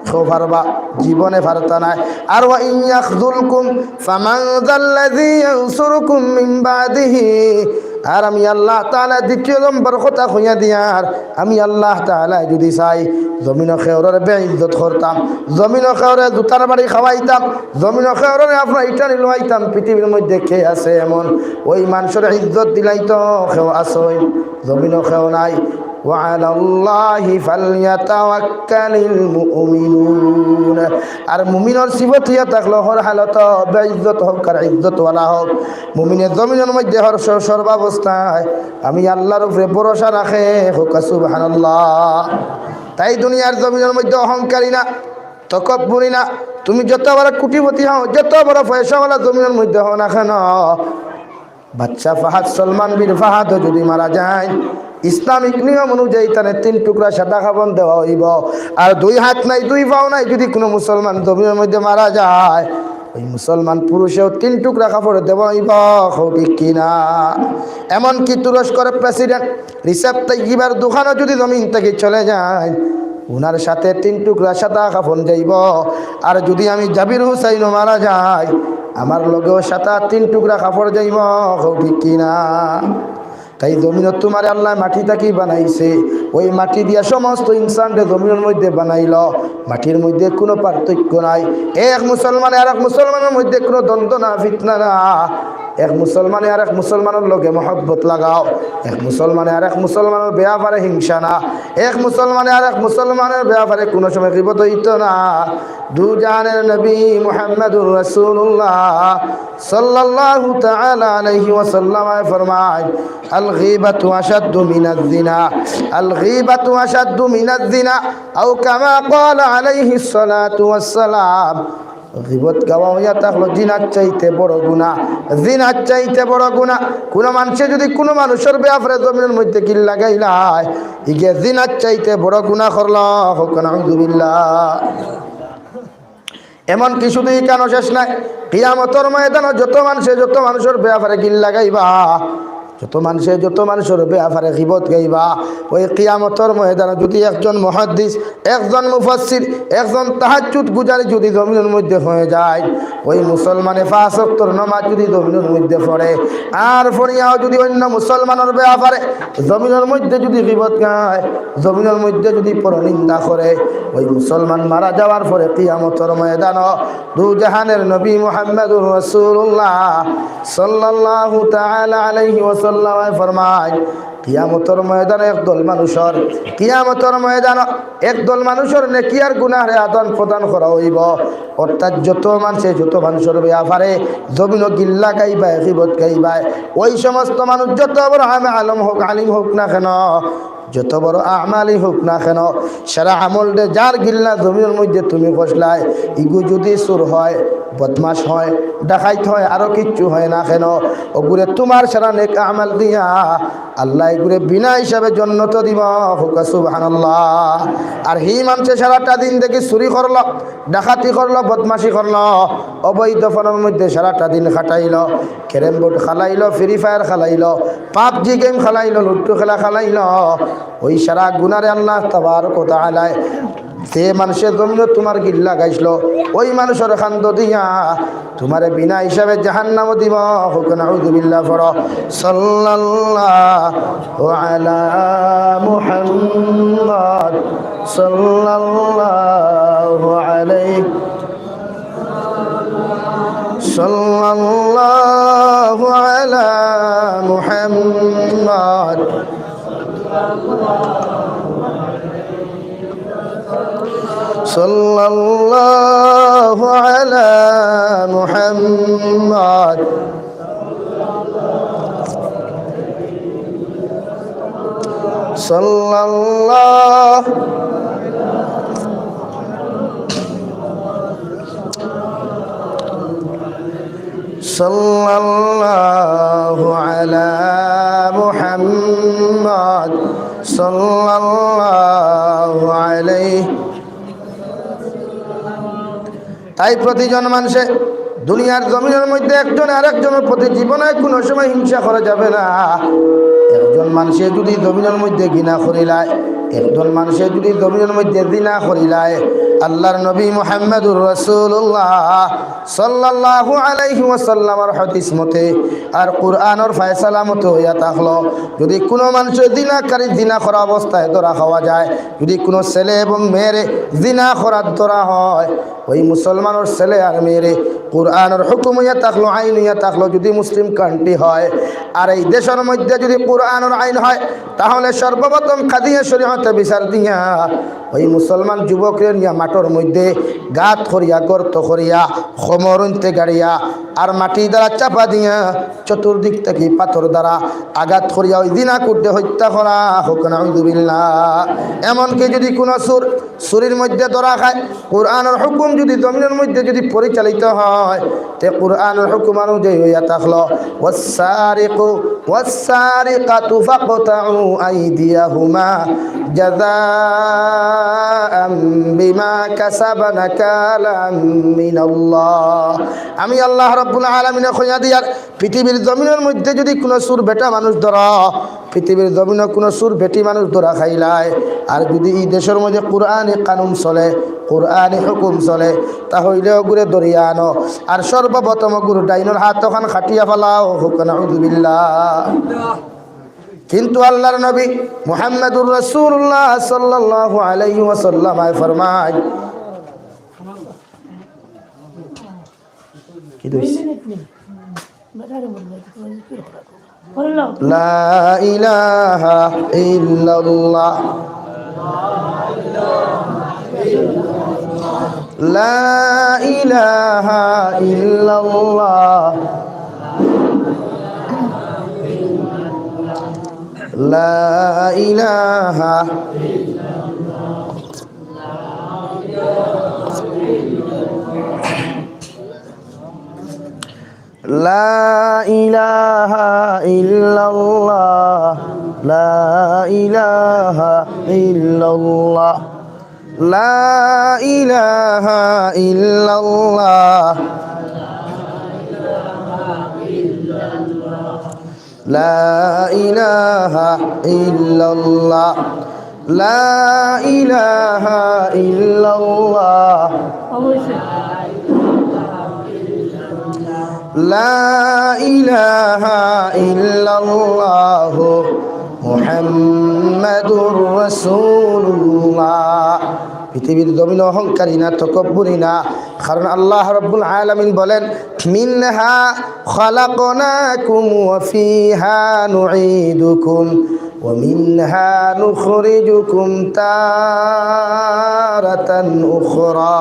খেও পারবা জীবনে পারতা নাই। আর ওয়া ইন ইয়াখযুলকুম ফামান যাল্লাযী ইয়ানসুরুকুম মিন বাদিহি। আর আমি আল্লাহ তাআলা দ্বিতীয় নম্বর কথা কইয়া দিয়ার আমি আল্লাহ তাআলা যদি চাই জমিন খেওরের বেইজ্জত করতাম জমিন খেওরে জুতার বাড়ি খাওয়াইতাম জমিন খেওরে আপনার ইটানি লোয়াইতাম পৃথিবীর মধ্যে কে আছে এমন ওই মানুষের ইজ্জত দিলাইতো খেও আসই জমিন খেও নাই। وعلى الله فليتوكل المؤمنون। আর মুমিনের সিফত ইয়া থাকলো হর হালত বেইজ্জত হোক আর ইজ্জত ওয়ালা হোক মুমিনের জমিনের মধ্যে হর সর্বাবস্থায় আমি আল্লাহর উপরে ভরসা রাখে হোক সুবহানাল্লাহ। তাই দুনিয়ার জমিনের মধ্যে অহংকারী না তকব্বুরি না তুমি যত বড় কোটিপতি হও যত বড় পয়সাওয়ালা জমিনের মধ্যে হও না কেন বাচ্চা ফাহাদ সলমান বিন ফাহাদ যদি মারা যায় ইসলামিক নিয়ম অনুযায়ী তার 3 টুকরা সাদা কাফন দেওয়া হইব। আর 2 হাত নাই 2 পাও নাই যদি কোনো মুসলমান জমিনের মধ্যে মারা যায় ওই মুসলমান পুরুষেও 3 টুকরা কাপড় দেওয়া হইব ঠিক কিনা। এমনকি তুরস্কের প্রেসিডেন্ট রিসেপ তাইয়িবার দোকানও যদি জমিন থেকে চলে যায় উনার সাথে 3 টুকরা সাদা কাফন যাইব। আর যদি আমি জাবির হুসাইনও মারা যায় আমার লগেও সাথে 3 টুকরা কাপড় যাইব ঠিক কিনা। তাই জমিনত তোমার আল্লাহ মাটি থাকি বানাইছে, ওই মাটি দিয়া সমস্ত ইনসানকে জমিনের মধ্যে বানাইল। মাটির মধ্যে কোনো পার্থক্য নাই। এক মুসলমানে আর এক মুসলমানের মধ্যে কোনো দ্বন্দ্ব না, ফিতনা না। এক মুসলমানে আর এক মুসলমানের লগে মহব্বত লাগাও। এক মুসলমানে আর এক মুসলমানের ব্যাপারে হিংসা না। এক মুসলমানে আর এক মুসলমানের ব্যাপারে কোনো সময় গীবত হইত না। দু জাহানের নবী মুহাম্মদুর রাসূলুল্লাহ সাল্লাল্লাহু তাআলা আলাইহি ওয়াসাল্লাম ফরমায়, আল গীবাতু আশাদ্দু মিনাজ জিনা, আল গীবাতু আশাদ্দু মিনাজ জিনা, আও কামা ক্বালা আলাইহিস সালাতু ওয়াস সালাম। গীবত গাওয়া হইয়া থাকলো জিনার চাইতে বড় গুনাহ, জিনার চাইতে বড় গুনাহ। কোন মানুষে যদি কোনো মানুষের ব্যাপারে জমিনের মধ্যে কিল লাগাইলাই, ইগে জিনার চাইতে বড় গুনাহ করল। হোক নাউযুবিল্লাহ। এমন কিছুতেই কেন শেষ নাই। কিয়ামতের ময়দানে যত মানুষের ব্যাপারে কিল লাগাইবা, যত মানুষের ব্যাপারে গীবত গাইবা, ওই কিয়ামতের ময়দানে যদি একজন মুহাদ্দিস, একজন মুফাসসির, একজন তাহাজ্জুদ গুজারি যদি জমিনের মধ্যে হয়ে যায়, ওই মুসলমানে 5 ওয়াক্তের নামাজ যদি জমিনের মধ্যে পড়ে, আর ফরিয়াও যদি অন্য মুসলমানের ব্যাপারে জমিনের মধ্যে যদি গীবত গায়, জমিনের মধ্যে যদি পরনিন্দা করে, ওই মুসলমান মারা যাওয়ার পরে কিয়ামতের ময়দানে দু জাহানের নবী মুহাম্মদুর রাসূলুল্লাহ সাল্লাল্লাহু তাআলা আলাইহি ওয়াসাল্লাম ফরমায়, কিয়ামতের ময়দানে একদল মানুষের নেকি আর গুনাহের আদান প্রদান করা হইব। অর্থাৎ যত মানুষের ব্যাপারে জমিন গিল্লা গাইবা, গীবত গাইবা, ওই সমস্ত মানুষ যত বড় আলম হোক, আলিম হোক না কেন, যত বড় আমালি হোক না কেন, সারা আমল দে যার গিল্লা জমিনের মধ্যে তুমি বসলায়, ইগু যদি সুর হয়, বদমাশ হয়, ডাকাইত হয়, আরো কিচ্ছু হয় না কেন, ওগুরে তোমার সারা নেক আমাল দিয়া আল্লাহ এগুরে বিনা হিসাবে জন্নত দিব। হোক সুবহানাল্লাহ। আর হি মানুষে সারাটা দিন দেখি চুরি করল, ডাকাতি করল, বদমাশি করল, অবৈধ ফোনের মধ্যে সারাটা দিন খাটাইল, ক্যারেম বোর্ড খালাইল, ফ্রি ফায়ার খালাইল, পাবজি গেম খালাইল, লুড্ডু খেলা খালাইল, ওই সারা গুনারে আল্লাহ তাবারক ওয়া তাআলা যে মানুষের জন্য তোমার গিল্লা গাইছিল, ওই মানুষের খান্দ দিয়া তোমারে বিনা হিসাবে জাহান্নাম দিব। হোক নাউযুবিল্লাহ। ফর সাল্লাল্লাহু আলা মুহাম্মদ সাল্লাল্লাহু আলাইহি সাল্লাল্লাহু আলা মুহাম্মদ সাল্লাল্লাহু আলা মুহাম্মদ সাল্লাল্লাহু আলা মুহাম্মদ সাল্লাল্লাহু আলাইহি। তাই প্রতিজন মানুষে দুনিয়ার জমিনের মধ্যে একজন আরেকজনের প্রতি জীবনে কোনো সময় হিংসা করা যাবে না। একজন মানুষে যদি জমিনের মধ্যে ঘৃণা করিলায়, একজন মানুষে যদি জমিনের মধ্যে ঘৃণা করিলায়, আল্লাহর নবী মুহাম্মদুর রাসূলুল্লাহ সাল্লাল্লাহু আলাইহি ওয়াসাল্লামের হাদিস মতে আর কুরআনের ফয়সালা মতে হইয়া থাকলো, যদি কোনো মানুষের জিনাকারী জিনা করা অবস্থায় ধরা খাওয়া যায়, যদি কোনো ছেলে এবং মেয়েরে জিনা করার ধরা হয়, ওই মুসলমানের ছেলে আর মেয়েরে কুরআনের হুকুম হইয়া থাকলো, আইন হইয়া থাকলো, যদি মুসলিম কান্ট্রি হয় আর এই দেশের মধ্যে যদি কুরআনের আইন হয়, তাহলে সর্বপ্রথম কাদিয়া শরীয়তে বিচার দিয়া ওই মুসলমান যুবকের নিয়ে মাঠের মধ্যে গাত করিয়া, গর্ত করিয়া, খমরতে গাড়িয়া আর মাটি দ্বারা চাপা দিয়া চতুর্দিক থেকে পাথর দ্বারা আঘাত করিয়া ওই দিনা করতে হত্যা করা। হোক নাউযুবিল্লাহ। এমনকি যদি কোনো সুরের মধ্যে ধরা খায়, কুরআনের হুকুম যদি জমিনের মধ্যে যদি পরিচালিত হয়, তে কুরআনের হুকুম অনুযায়ী হইয়া থাকলো, ওয়াস-সারিকু ওয়াস-সারিকাতু ফাকতাউ আইদিয়াহুমা জাযাআম বিমা কাসাবা নাকালাম মিনাল্লাহ। আমি আল্লাহ রাব্বুল আলামিন কইয়া দিয়ার পৃথিবীর জমিনের মধ্যে যদি কোনো সুর বেটা মানুষ ধরা, পৃথিবীর জমিনে কোনো সুর বেটি মানুষ ধরা খাইলায়, আর যদি এই দেশের মধ্যে কুরআনি কানুন চলে, কুরআনি হুকুম চলে, তাহলে গুরে দরিয়া আনো আর সর্বপ্রথম গুরু ডাইনের হাত তখন খাটিয়া ফেলাও। হোক নাউযুবিল্লাহ। কিন্তু আল্লাহর নবী মুহাম্মদুর রাসূলুল্লাহ সাল্লাল্লাহু আলাইহি ওয়াসাল্লাম ফরমায় কি দইছে লা ইলাহা ইল্লাল্লাহ লা ইলাহা ইল্লাল্লাহ লা ইলাহা লা ইলাহা ইল্লাল্লাহ লা ইলাহা ইল্লাল্লাহ লা ইলাহা ইল্লাল্লাহ লা ইলাহা ইল্লাল্লাহ লা ইলাহা ইল্লাল্লাহ লা ইলাহা ইল্লাল্লাহ মুহাম্মাদুর রাসূলুল্লাহ। পৃথিবীর জমিন অহংকারী না, তকব্বুরি না, কারণ আল্লাহ রাব্বুল আলামিন বলেন মিনহা খালাকনাকুম ওয়া ফিহা নুঈদুকুম ওয়া মিনহা নুখরিজুকুম তারাতান উখরা।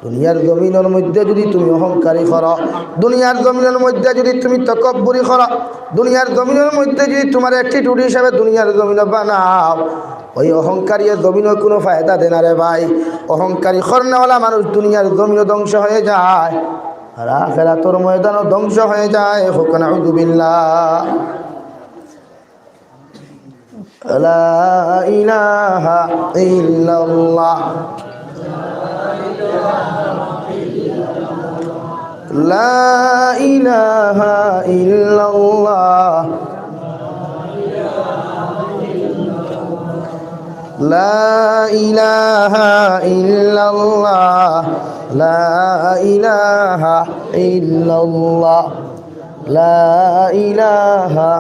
দুনিয়ার জমিনের মধ্যে যদি তুমি অহংকারী করো, দুনিয়ার জমিনের মধ্যে যদি তুমি তকব্বুরি করো, দুনিয়ার জমিনের মধ্যে যদি তোমার অ্যাটিটিউড হিসাবে দুনিয়ার জমিন বানাও, ওই অহংকারী জমিনও কোনো ফায়দা দেয় না রে ভাই। অহংকারী খরনাওয়ালা মানুষ দুনিয়ার জমিনও ধ্বংস হয়ে যায়, আর আখিরাতের ময়দানও ধ্বংস হয়ে যায়। নাউযু বিল্লাহ। লা ইলাহা ইল্লাল্লাহ লা ইলাহা ইল্লাল্লাহ লা ইলাহা ইল্লাল্লাহ লা ইলাহা ইল্লাল্লাহ লা ইলাহা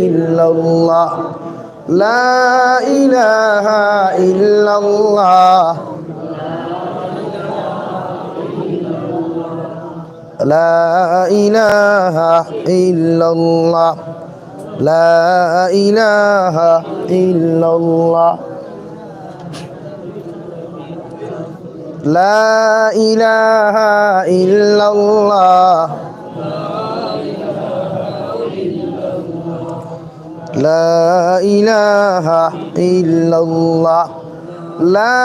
ইল্লাল্লাহ লা ইলাহা ইল্লাল্লাহ লা ইলাহা ইল্লাল্লাহ লা ইলাহা ইল্লাল্লাহ লা ইলাহা ইল্লাল্লাহ লা ইলাহা ইল্লাল্লাহ লা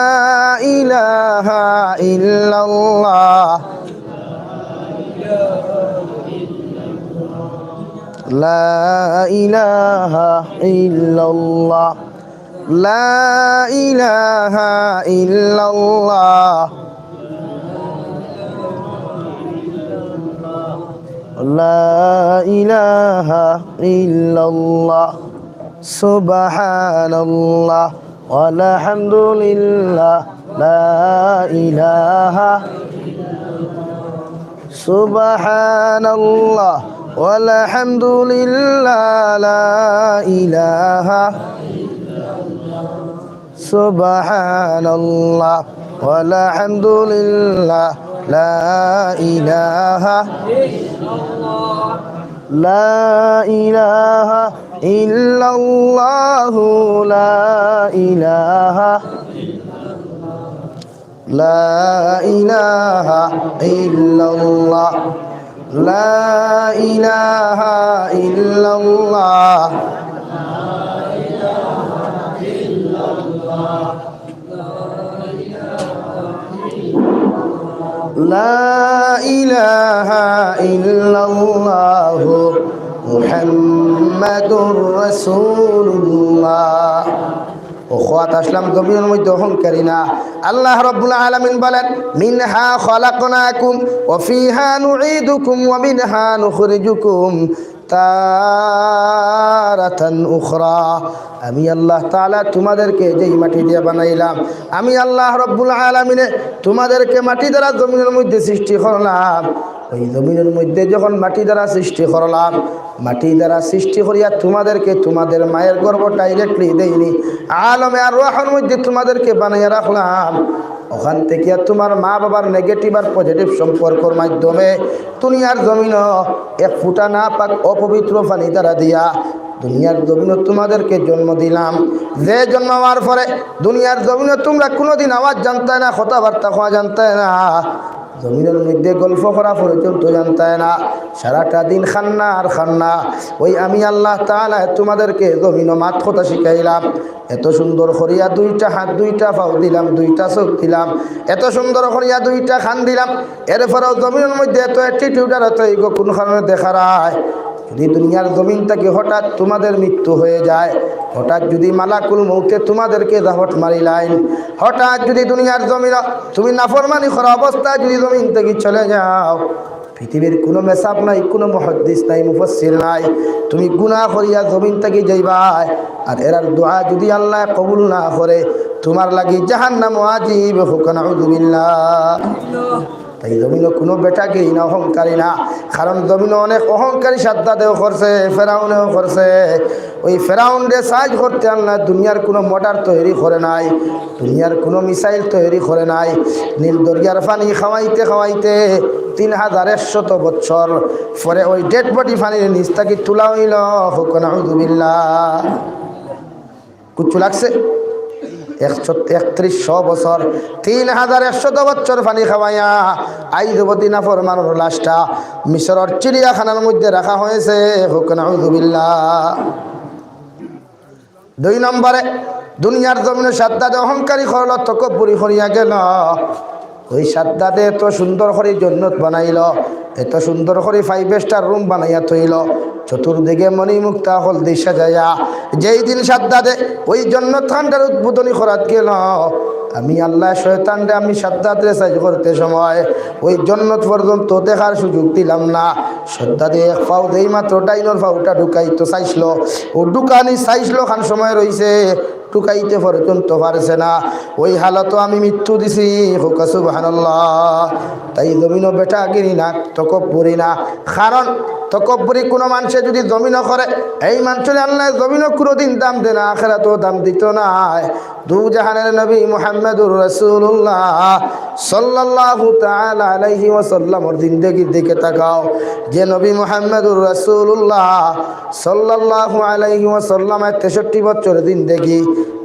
ইলাহা ইল্লাল্লাহ লা ইলাহা ইল্লাল্লাহ লা ইলাহা ইল্লাল্লাহ লা ইলাহা ইল্লাল্লাহ সুবহানাল্লাহ ওয়ালহামদুলিল্লাহ লা ইলাহা সুবহানাল্লাহ ওয়ালহামদুলিল্লাহ লা ইলাহা সুবহানাল্লাহ ওয়ালহামদুলিল্লাহ লা ইলাহা লা ইলাহা ইল্লাল্লাহু লা ইলাহা লা ইলাহা ইল্লাল্লাহ লা ইলাহা ইল্লাল্লাহ লা ইলাহা ইল্লাল্লাহ মুহাম্মাদুর রাসূলুল্লাহ। ও খাত আসলাম জমিনের মধ্যে অহংকারী না। আল্লাহ রাব্বুল আলামিন বলেন মিনহা খালাকনাকুম ওয়া ফিহা নুঈদুকুম ওয়া মিনহা নুখরিজুকুম তারাতান উখরা। আমি আল্লাহ তাআলা তোমাদেরকে যেই মাটি দিয়ে বানাইলাম, আমি আল্লাহ রাব্বুল আলামিন তোমাদেরকে মাটি দ্বারা জমিনের মধ্যে সৃষ্টি করলাম, ওই জমিনের মধ্যে যখন মাটি দ্বারা সৃষ্টি করলাম, মাটি দ্বারা সৃষ্টি করিয়া তোমাদেরকে তোমাদের মায়ের গর্ভ ডাইরেক্টলি দেয়নি, আলমে আর রুহের মধ্যে তোমাদেরকে বানাইয়া রাখলাম। ওখান থেকে তোমার মা বাবার নেগেটিভ আর পজিটিভ সম্পর্কর মাধ্যমে দুনিয়ার জমিন এক ফুটা না পাক অপবিত্র পানি দ্বারা দিয়া দুনিয়ার জমিনে তোমাদেরকে জন্ম দিলাম। যে জন্ম হওয়ার পরে দুনিয়ার জমিনে তোমরা কোনোদিন আওয়াজ জানতে না, কথাবার্তা হওয়া জানতে না, জমিনের মধ্যে গল্প করা পর্যন্ত জানতে না, সারাটা দিন খান্না আর খান্না। ওই আমি আল্লাহ তাআলা তোমাদেরকে জমিন মাত কথা শিখাইলাম। এত সুন্দর করিয়া দুইটা হাত দুইটা পাও দিলাম, দুইটা চোখ দিলাম, এত সুন্দর করিয়া দুইটা খান দিলাম। এরপরেও জমিনের মধ্যে এত অ্যাটিটিউড আর এত ইগো কোন কারণে দেখা রায়? যদি দুনিয়ার জমিন থেকে হঠাৎ তোমাদের মৃত্যু হয়ে যায়, হঠাৎ যদি মালাকুল মৌতে তোমাদেরকে দাহট মারিলাইন, হঠাৎ যদি দুনিয়ার জমিন তুমি নাফরমানি করা অবস্থায় যদি জমিন থেকে চলে যাও, পৃথিবীর কোনো মেসাব নাই, কোনো মুহাদ্দিস নাই, মুফাসসির নাই, তুমি গুনাহ করিয়া জমিন থেকে যাইবাই। আর এরার দোয়া যদি আল্লাহ কবুল না করে, তোমার লাগি জাহান্নাম ওয়াজিব হোক, নাউযু বিল্লাহ। তাই জমিনও কোনো বেটাকেই না, অহংকারী না। কারণ জমিনও অনেক অহংকারী সাদ্দাদেও করছে, ফেরাউনেও করছে। ওই ফেরাউনরে সাইজ করতে আল্লাহ দুনিয়ার কোনো মোটর তৈরি করে নাই, দুনিয়ার কোনো মিসাইল তৈরি করে নাই। নীল দরিয়ার পানি খাওয়াইতে খাওয়াইতে 3100 বছর পরে ওই ডেড বডি পানির নিচ থেকে তোলা হইল, নাউযু বিল্লাহ। কুচ্ছু লাগছে? 3100 বছর, 3100 বছর পানি খাওয়াইয়া আইজবতী নাফরমানের লাশটা মিশরের চিড়িয়াখানার মধ্যে রাখা হয়েছে, নাউযু বিল্লাহ। 2 নম্বরে দুনিয়ার জমিনে সাদ্দাদে অহংকারী করল, তকব্বুরি করিয়া গেল। ওই সাদ্দাদে এত সুন্দর করে জন্নত বানাইল, এত সুন্দর করে 5 স্টার রুম বানাইয়া থইল, চতুর্দিকে মণিমুক্তা হল দিশা যাইয়া। যেই দিন সাদ্দাদে ওই জন্নত খানটার উদ্বোধনী করাত গেল, আমি আল্লাহ শয়তানরে আমি সাদ্দাদরে সাইজ করতে সময় ওই জন্নত পর্যন্ত দেখার সুযোগ দিলাম না। সাদ্দাদে এক পাও দেই মাত্র ডাইনোর পাউটা ঢুকাইতো চাইছিল, ও ঢুকানি চাইছিল খান সময় রইছে, টুকাইতে পর্যন্ত পারছে না। ওই হালত আমি মৃত্যু দিছি, সুবহানাল্লাহ। তাই জমিনও বেটা গিরি না, তকব্বুরি না। কারণ তকব্বুরি কোনো মানুষে যদি জমিনও করে, এই মানুষের আল্লাহ জমিনও কোনোদিন দাম দেয় না, আখিরাতেও দাম দিত না। দু জাহানের নবী মুহাম্মদুর রাসূলুল্লাহ সাল্লাল্লাহু তাআলা আলাইহি ওয়াসাল্লামের জিন্দেগির দিকে তাকাও। যে নবী মুহাম্মদুর রাসূলুল্লাহ সাল্লাল্লাহু আলাইহি ওয়াসাল্লামের 63 বছর জিন্দেগি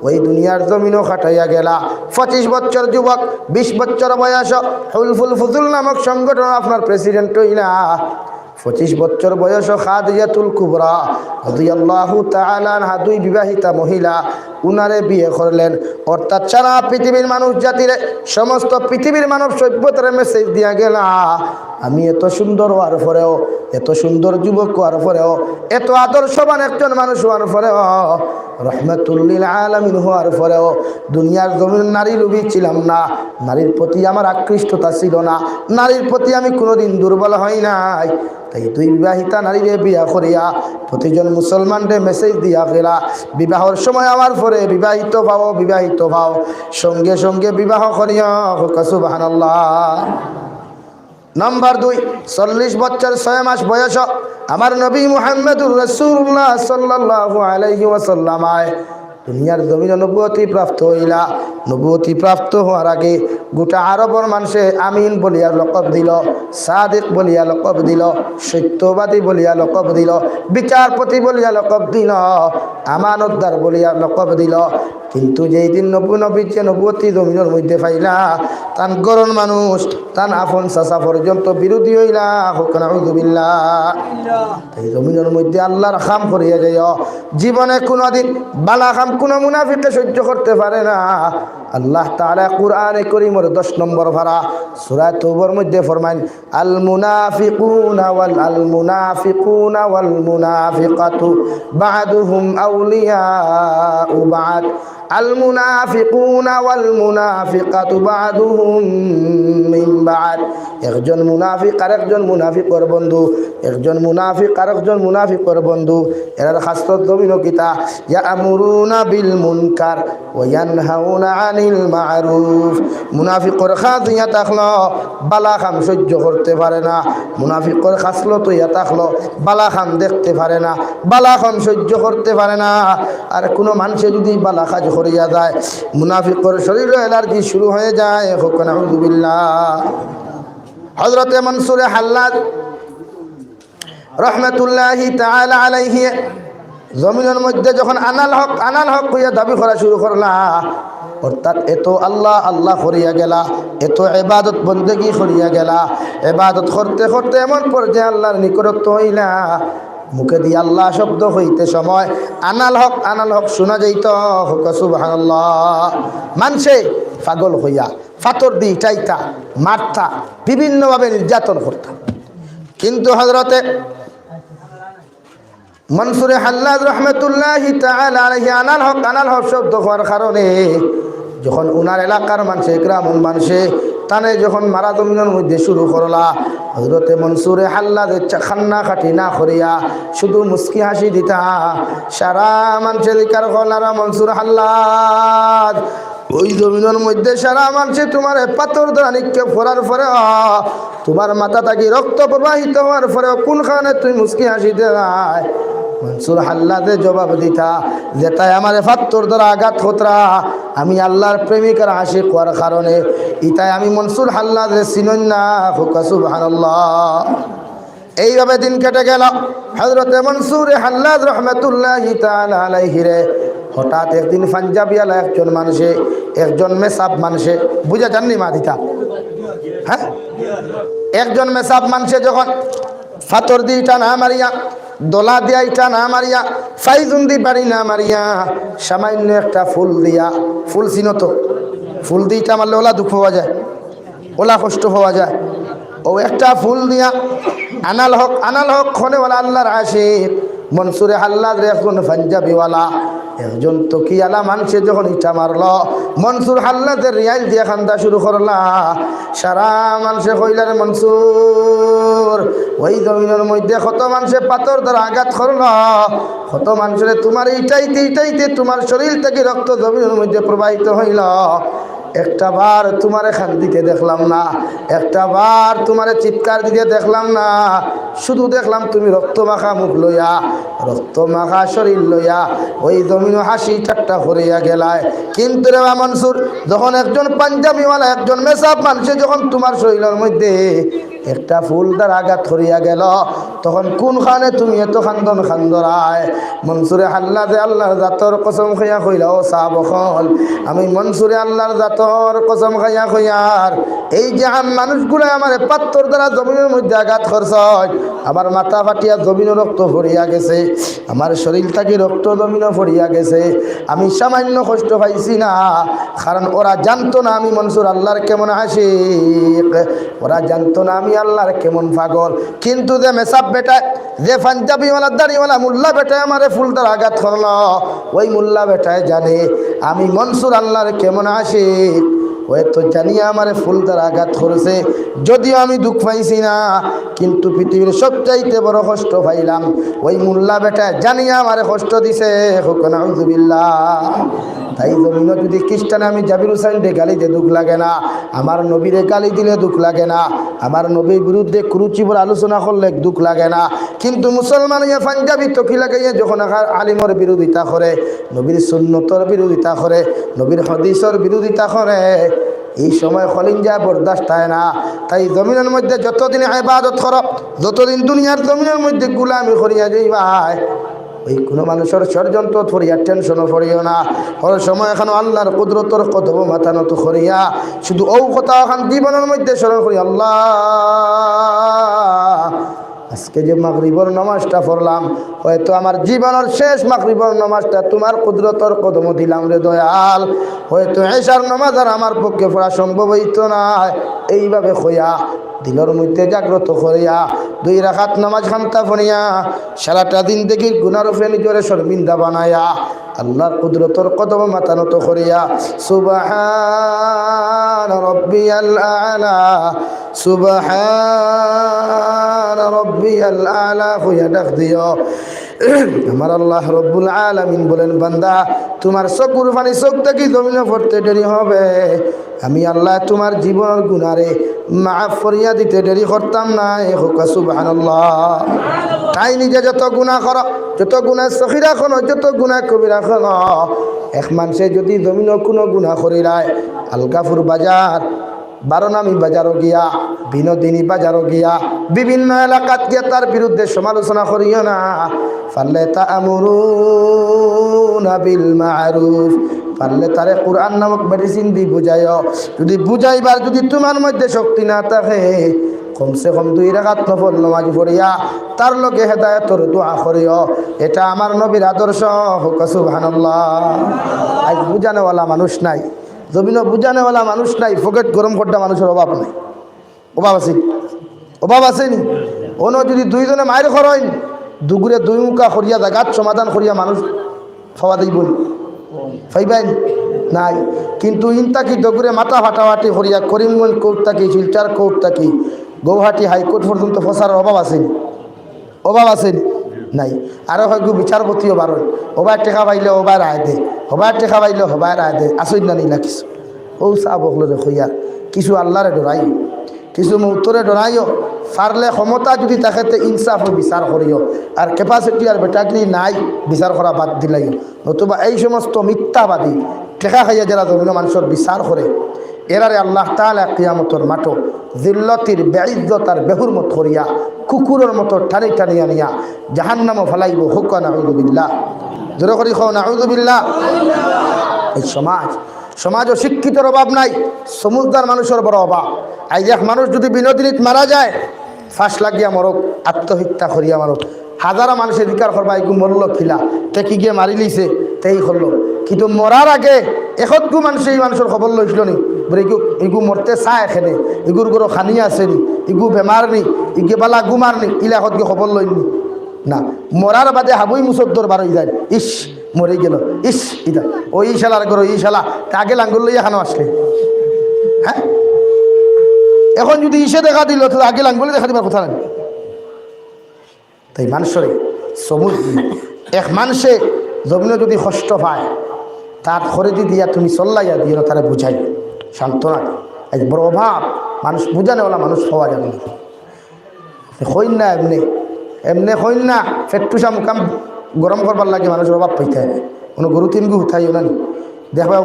ওই দুনিয়ার জমিনও খাটাইয়া গেলা। 25 বছর যুবক, 20 বছর বয়স, হুলফুল ফুজুল নামক সংগঠন আপনার প্রেসিডেন্ট হইলা। 25 বছর বয়স খাদিজাতুল কুবরা রাদিয়াল্লাহু তাআলা আনহা, 2 বিবাহিতা মহিলা, উনারে বিয়ে করলেন। অর্থাৎ সারা পৃথিবীর মানুষ জাতিরে, সমস্ত পৃথিবীর মানব সভ্যতার মেসেজ দিয়া গেলা, আমি এত সুন্দর হওয়ার পরেও, এত সুন্দর যুবক হওয়ার পরেও, এত আদর্শবান একজন মানুষ হওয়ার পরেও, রহমাতুল লিল আলামিন হওয়ার পরেও দুনিয়ার জমিন নারী লোভী ছিলাম না, নারীর প্রতি আমার আকৃষ্টতা ছিল না, নারীর প্রতি আমি কোনোদিন দুর্বল হই নাই। তাই 2 বিবাহিতা নারীরে বিয়া করিয়া প্রতিজন মুসলমানরে মেসেজ দিয়া গেলা, বিবাহর সময় আমার পরে বিবাহিত ভাও, বিবাহিত ভাও, সঙ্গে সঙ্গে বিবাহ করিয়া, সুবহানাল্লাহ। নাম্বার 2, 40 বছর 6 মাস বয়স আমার নবী মুহাম্মদুর রাসূলুল্লাহ সাল্লাল্লাহু আলাইহি ওয়াসাল্লাম দুনিয়ার জমিনে নবুয়তি প্রাপ্ত হইলা। নবুয়তি প্রাপ্ত হওয়ার আগে গোটা আরবর মানুষে আমিন বলিয়া লকব দিল, সাদিক বলিয়া লকব দিল, সত্যবাদী বলিয়া লকব দিল, বিচারপতি বলিয়া লকব দিল, আমানতদার বলিয়া লকব দিল। কিন্তু যেই দিন নবীর নবুয়তি জমিনের মধ্যে পাইলা, তান গরণ মানুষ, তান আপন চাচা পর্যন্ত বিরোধী হইলা, নাউযু বিল্লাহ। এই জমিনের মধ্যে আল্লাহর খাম করিয়া যাই। জীবনে কোনোদিন বালা খাম কোনো মুনাফিকে সহ্য করতে পারে না। আল্লাহ তাআলা কুরআনে কারীমের 10 নম্বর পারা সূরা তাওবার মধ্যে ফরমান, আল মুনাফিকুনা ওয়াল মুনাফিকাতু বা'দুহুম আউলিয়াউ বা'দ। আল মুনাফিকুনা ওয়াল মুনাফিকাতু বা'দুহুম মিন বা'দ। একজন মুনাফিক আর একজন মুনাফিকর বন্ধু, একজন মুনাফিক আর একজন মুনাফিকর বন্ধু। এর খাসলত জমিন কিতা ইয়ামুরুনা বিল মুনকার ওয়া ইয়ানহাউনা আনিল মা'রুফ। মুনাফিকর খাস ইয়া থাকলো বালা কাম সহ্য করতে পারে না, মুনাফিকর খাসলত ইয়া থাকলো বালা কাম দেখতে পারে না, বালা কাম সহ্য করতে পারে না। আর কোনো মানুষে যদি বালা কাজ করিয়া যায়, মুনাফিকর শরীরে অ্যালার্জি শুরু হয়ে যায়। হোক নাউযু বিল্লাহ। হযরতে মনসুর হাল্লাজ রাহমাতুল্লাহি তাআলা আলাইহি জমিনের মধ্যে যখন আনাল হক কইয়া দাবি করা শুরু করলা, অর্থাৎ এত আল্লাহ আল্লাহ করিয়া গেলা, এত ইবাদত বন্দেগী করিয়া গেলা, ইবাদত করতে করতে এমন পর্যায়ে আল্লাহর নিকটত্ব হইলা, মুখে দিয়ে আল্লাহ শব্দ হইতে সময় আনাল হক শোনা যাইত। সুবহানাল্লাহ। মানুষে পাগল হইয়া ফাতর দি চাইতা মারতা, বিভিন্নভাবে নির্যাতন করতা। কিন্তু হযরতে মনসুর হাল্লাজ রাহমাতুল্লাহি তাআলা আলাইহি আনাল হক শব্দ হওয়ার কারণে যখন উনার এলাকার মানুষে গ্রামের মানুষে তানে যখন মারা জমিনের মধ্যে শুরু করলা, হযরতে মনসুরে হাল্লাজ খান্না খাটি না করিয়া শুধু মুস্কি হাসি দিতা। সারা মানুষের দিকার কলারা মনসুর হাল্লাজ ওই জমিনের মধ্যে সারা মানুষে তোমার পাথর দ্বারা নিক্ষেপ করার পরে তোমার মাথা থাকি রক্ত প্রবাহিত হওয়ার পরে কোনখানে তুই মুস্কি হাসি দেয়? মনসুর হাল্লাজে জবাব দিতা যে তাই আমার পাথর দ্বারা আঘাত হতরা, আমি আল্লাহর প্রেমিকার আশিক হওয়ার কারণে ইতাই আমি মনসুর হাল্লাজে চিনই না। সুবহানাল্লাহ। এইভাবে দিন কেটে গেল। হযরতে মনসুর হাল্লাজ রাহমাতুল্লাহি তাআলা আলাইহি রে হঠাৎ একদিন পাঞ্জাবিয়ালা একজন মেসাব মানুষে বুঝা জাননি মা দিতা, হ্যাঁ, একজন মেসাব মানুষে যখন ফাতর দি ইটা না মারিয়া, দোলা দিয়া ইটা না মারিয়া, ফাইজুন দি বাড়ি না মারিয়া, সামান্য একটা ফুল দিয়া, ফুল চিনো তো, ফুল দিয়ে ইটা মারলে ওলা দুঃখ হওয়া যায়, ওলা কষ্ট হওয়া যায়। ও একটা ফুল দিয়া আনাল হক খনেওয়ালা আল্লাহর আশিক মনসুরে হাল্লাজ রে একজন পাঞ্জাবিওয়ালা একজন তকিয়ালা মানুষে যখন ইটা মারল, মনসুর হাল্লাজের রিয়াইল দিয়া খান্দা শুরু করলা। সারা মানুষে কইলারে মনসুর ওই জমিনের মধ্যে কত মানুষে পাথর দ্বারা আঘাত করল, কত মানুষের তোমার ইটাইতে তোমার শরীর থেকে রক্ত জমিনের মধ্যে প্রবাহিত হইল, একটা বার তোমার এখান দিকে দেখলাম না, একটা বার তোমার চিৎকার দিকে দেখলাম না, শুধু দেখলাম তুমি রক্ত মাখা মুখ লইয়া, রক্ত মাখা শরীর লইয়া ওই জমিন হাসি ঠাট্টা করিয়া গেলায়। কিন্তু রে মনসুর, যখন একজন পাঞ্জাবিওয়ালা একজন মেসাব মানুষে যখন তোমার শরীরের মধ্যে একটা ফুল দ্বারা আঘাত করিয়া গেল, তখন কোনখানে তুমি এত খান্দরায়? মনসুরে হাল্লাজে আল্লাহর জাতর কসম খাইয়া কইলা, ও সাহাবগণ, আমি মনসুরে আল্লাহর জাতর কসম খাইয়া কইয়ার এই যে মানুষগুলো আমার পাথর দ্বারা জমিনের মধ্যে আঘাত করছ, আমার মাথা ফাটিয়া জমিনও রক্ত ভরিয়া গেছে, আমার শরীর থেকে রক্ত জমিনও ভরিয়া গেছে, আমি সামান্য কষ্ট পাইছি না, কারণ ওরা জানতো না আমি মনসুর আল্লাহর কেমন আশিক, ওরা জানতো না আমি আল্লাহর কেমন পাগল। কিন্তু যে মেসাব বেটায়, যে পাঞ্জাবিওয়ালা দাড়িওয়ালা মোল্লা বেটায় আমারে ফুল দ্বারা আঘাত করল, ওই মোল্লা বেটায় জানে আমি মনসুর আল্লাহর কেমন আশিক, ওই তো জানিয়া আমারে ফুল দ্বারা আঘাত করেছে। যদিও আমি দুঃখ পাইছি না, কিন্তু পৃথিবীর সবচাইতে বড় কষ্ট পাইলাম ওই মোল্লা বেটায় জানিয়া আমারে কষ্ট দিছে। নাউযু বিল্লাহ। তাই জমিন যদি খ্রিস্টানে আমি জাবির হুসাইনকে গালি দিয়ে দুঃখ লাগে না, আমার নবীরে গালি দিলে দুঃখ লাগে না, আমার নবীর বিরুদ্ধে কুরুচিপুর আলোচনা করলে দুঃখ লাগে না, কিন্তু মুসলমান পাঞ্জাবি তকি লাগাইয়া যখন আলিমর বিরোধিতা করে, নবীর সুন্নতর বিরোধিতা করে, নবীর হাদিসের বিরোধিতা করে, এই সময় খলিঞ্জা বরদাস্ত হয় না। তাই জমিনের মধ্যে যতদিন ইবাদত করো, যতদিন দুনিয়ার জমিনের মধ্যে গুলামি করিয়া যাইবাই, ওই কোনো মানুষের ষড়যন্ত্র ধরিয়া টেনশনও করিও না। ওর সময় এখন আল্লাহর কুদরতর কদম মাথা নত করিয়া শুধু ও কথা এখন জীবনের মধ্যে স্মরণ করি, আল্লাহ আজকে যে মাগরিবর নামাজটা পড়লাম, হয়তো আমার জীবনের শেষ মাগরিবর নামাজটা তোমার কুদরতর কদম দিলাম রে দয়াল, হয়তো এশার নামাজ আর আমার পক্ষে পড়া সম্ভব হইতো না। এইভাবে হইয়া দিলের মধ্যে জাগ্রত করিয়া 2 রাকাত নামাজ খান্তা পড়িয়া সারাটা দিন দেখি গুনার উপরে নিজরে শর্মিন্দা বানায়া আল্লাহর কুদরতর কদম মাথা নত করিয়া সুবহান রাব্বিয়াল আলা সুবহান রাব্বিয়াল আলা হইয়া ডাক দিও। আমার আল্লাহ রব্বুল আলামিন বলেন, বান্দা তোমার চকুর পানি চোখ থেকে জমিনে পড়তে দেরি হবে, আমি আল্লাহ তোমার জীবনের গুনারে মাফ করিয়া দিতে দেরি করতাম না। হোকা সুবহানাল্লাহ। তাই নিজে যত গুনাহ করো, যত গুনাহ সগীরা করো, যত গুনাহ কবিরা করো, এক মানুষে যদি জমিনে কোনো গুনাহ করিলায়, আলগাপুর বাজার, বারোনামি বাজারও গিয়া, বিনোদিনী বাজারও গিয়া, বিভিন্ন এলাকাত গিয়া তার বিরুদ্ধে সমালোচনা করিও না। পারলে তা'মুরুনা বিল মা'রুফ, পারলে তারে কোরআন নামক মেডিসিন দি বুঝাইও। যদি বুঝাইবার যদি তোমার মধ্যে শক্তি না থাকে, কমসে কম 2 রাকাত নফল নামাজ পড়িয়া তার লগে হেদায়েতর দোয়া করিও। এটা আমার নবীর আদর্শ। হোক সুবহানাল্লাহ। আজ বুঝানেওয়ালা মানুষ নাই, জমিনও বুঝানেওয়ালা মানুষ নাই, ফকেট গরম করটা মানুষের অভাব নাই। অভাব আছে? অভাব আসেনি? অন্য যদি 2 জনে মায়ের খরইন, দুগুরে 2 মুখা করিয়া জাগাত সমাধান করিয়া মানুষ খাওয়া দিই বলি ফাইবেন নাই। কিন্তু ইনতাকি দগুরে মাথা ফাটাফাটি করিয়া করিমগঞ্জ কোর্ট থাকি, শিলচার কোর্ট থাকি, গৌহাটি হাইকোর্ট পর্যন্ত ফসার অভাব আছেন? অভাব আছেন? নাই। আরও হয়তো বিচারপতিও বারণ, ওবার টেকা পাইলে ওবার রায় দে, হবার টেকা পাইলে হবার রায় দে। আসই না নিলা কিছু ও চা বকলো রে হইয়া কিছু আল্লাহরে ডরাই, কিছু মৌতরে ডরাইও। পারলে ক্ষমতা যদি তাকে ইনসাফ বিচার করিও, আর ক্যাপাসিটি আর বেটাগরি নাই বিচার করা বাদ দিলাইও। নতুবা এই সমস্ত মিথ্যাবাদী টেকা খাইয়া যারা ধর্মীয় মানুষের বিচার করে, এরারে আল্লাহ তাআলা কিয়ামতের মাঠে জিল্লতির বেইজ্জতার বেহুরমত করিয়া কুকুরের মতো টানি টানি আনিয়া জাহান্নামে ফেলাইব। হুক নাউযুবিল্লাহ। জোরে করি খাও নাউযুবিল্লাহ। এই সমাজও শিক্ষিতের অভাব নাই, সমুদ্র মানুষের বড় অভাব। আজ এক মানুষ যদি বিনোদিনীত মারা যায়, ফাঁস লাগিয়া মরক, আত্মহত্যা করিয়া মারক, হাজারো মানুষের অধিকার করবা এগু মরল খিলা টেকি গিয়ে মারি লিছে তেই করলো। কিন্তু মরার আগে একটু মানুষ এই মানুষের খবর লইছিল নি, বলে এগু মরতে চায় এখানে, এগুর গরো খানিয়া আছে নি, এগু বেমার নি, ইগে বালা গুমার নি, ইলাকত গিয়ে খবর লইনি না। মরার বাদে হাবুই মুসদ্দর বার হয়ে যায়, ইস মরে গেল, ইস ইদা ওই শালার করো, এই শালা আগে লাঙ্গুল লইয়া খানো আসলে। হ্যাঁ, এখন যদি ইসে দেখা দিল তো আগে লাঙ্গুলে দেখা দিবার কথা নাই। তাই মানুষের এক মানুষে জমিনে যদি কষ্ট পায়, তার খরিদি দিয়া তুমি চল্লাইয়া দিও, তারা বুঝাই সান্ত্বনা। আজ বড় অভাব, মানুষ বুঝানেওয়ালা মানুষ হওয়া যাবে না। হইন না এমনি এমনি হইন না, ফেটটুসা মুকাম গরম করবার লাগে মানুষের অভাব পাইতে হয়। কোনো গরু 3 গু উঠাইও না নি, দেখবা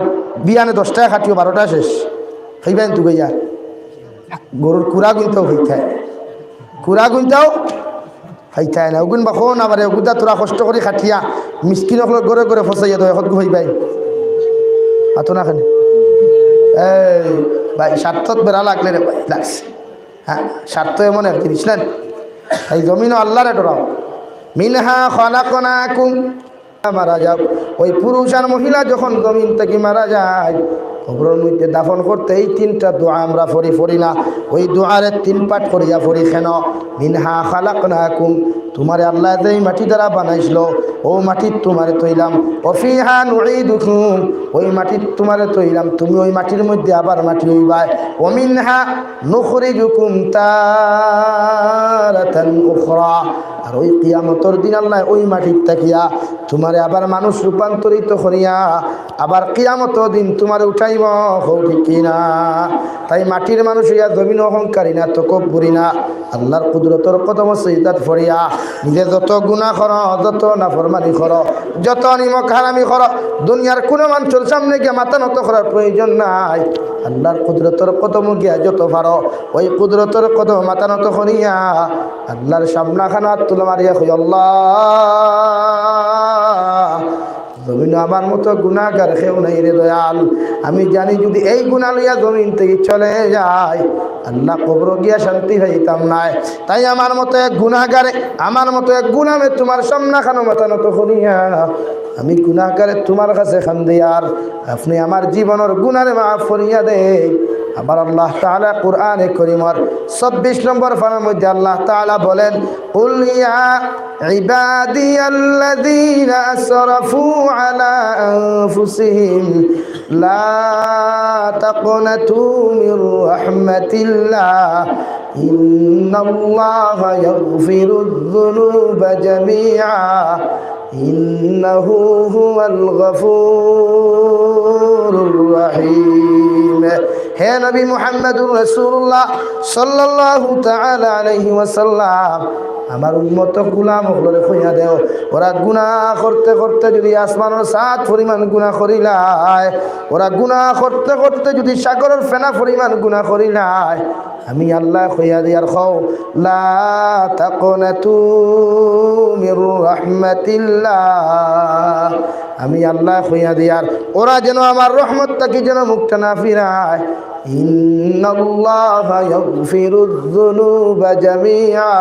বিয়ানে 10 টাকা খাটিও 12টা শেষ হইবেন তু গইয়া। গরুর কুড়া গুনতেও হইতে হয়, কুড়া গুনতেও হইতে হয় না। ওগুন বা খো না পারে, ওগুদা তোরা কষ্ট করে খাটিয়া মিসকিন গড়ে গড়ে ফসাইয়া দেয়, এখন হইবাই আতো না খানে। এই ভাই স্বার্থত বেড়া লাগলে রে ভাই লাগছে। হ্যাঁ, স্বার্থ এমন এক জিনিস না। এই জমিনও আল্লাহরে ডরাও। মিনহা খলাকনাকুম, মারা যাও। ওই পুরুষ আর মহিলা যখন জমিন থেকে মারা যায়, কবরের মধ্যে দাফন করতে এই 3টা দোয়া আমরা পড়ি না, ওই দোয়ারে 3 পাঠ করিয়া পড়ি। কেন? মিনহা খালাকনাকুম, তোমারে আল্লাহ যেই মাটি দ্বারা বানাইছিল, ও মাটির তোমারে তৈলাম। অফিহা নুঈদুকুম, ওই মাটির তোমারে তৈলাম, তুমি ওই মাটির মধ্যে আবার মাটি হইবাই। ওমিনহা নুখরিজুকুম তারাতান উখরা, আর ওই কিয়ামতের দিন আল্লাহ ওই মাটির তাকিয়া তোমারে আবার মানুষ রূপান্তরিত করিয়া আবার কিয়ামতের দিন তোমারে উঠাইব। হও ঠিক কিনা? তাই মাটির মানুষ হইয়া জমিন অহংকারী না, তকব্বুরি না, আল্লাহর কুদরতর কদম সিজদাত ফরিয়া নিজে যত গুনাহ করো, যত নাফরমানি করো, যত নিমক হারামি করো, দুনিয়ার কোনো মানুষের সামনে গিয়ে মাথা নত করার প্রয়োজন নাই। আল্লাহর কুদরতর কদম গিয়া যত পারো ওই কুদরতর কদম মাথা নত করিয়া আল্লাহর সামনাখানা তুলে মারিয়া কই, আল্লাহ জমিন আমার মতো গুনাহগার কেউ নাই রে দয়াল। আমি জানি যদি এই গুনাহ লইয়া জমিন থেকে চলে যায়, আল্লাহ কবর গিয়া শান্তি পাইতাম নাই। তাই আমার মতো এক গুনাহগারে, আমার মতো এক গুনামে তোমার সামনাখানো মাথা নত করিয়া আমি গুনাহগারে তোমার কাছে খান্দি, আর আপনি আমার জীবনের গুনারে মাফ করিয়া দে। আবার আল্লাহ তাআলা কোরআনে কারীমের 26 নম্বর পারার মধ্যে আল্লাহ তাআলা বলেন, কুল ইয়া ইবাদিয়াল্লাযীনা আসরাফু আলা আনফুসিহিম লা তাকনাতু মির রাহমাতিল্লাহ ইন্নাল্লাহা ইয়াগফিরুয যুনুবা জামিআ ইন্নাহু হুয়াল গফুরুর রহিম। হে নবী মুহাম্মদুর রাসূলুল্লাহ সাল্লাল্লাহু তাআলা আলাইহি ওয়াসাল্লাম, আমার উম্মত গুলাম হলরে কইয়া দেও, ওরা গুনাহ করতে করতে যদি আসমানের সাত পরিমাণ গুনাহ করিলায়, ওরা গুনাহ করতে করতে যদি সাগরের ফেনা পরিমাণ গুনাহ করিলায়, আমি আল্লাহ কইয়া দিয়ার খাও লা তাকনাতু মির রাহমাতিল্লাহ, আমি আল্লাহ কইয়া দিয়ার ওরা যেন আমার রহমত থেকে যেন মুখটা না ফিরায়। ইন্নাল্লাহা ইয়াগফিরুয যুনুবা জামিআ,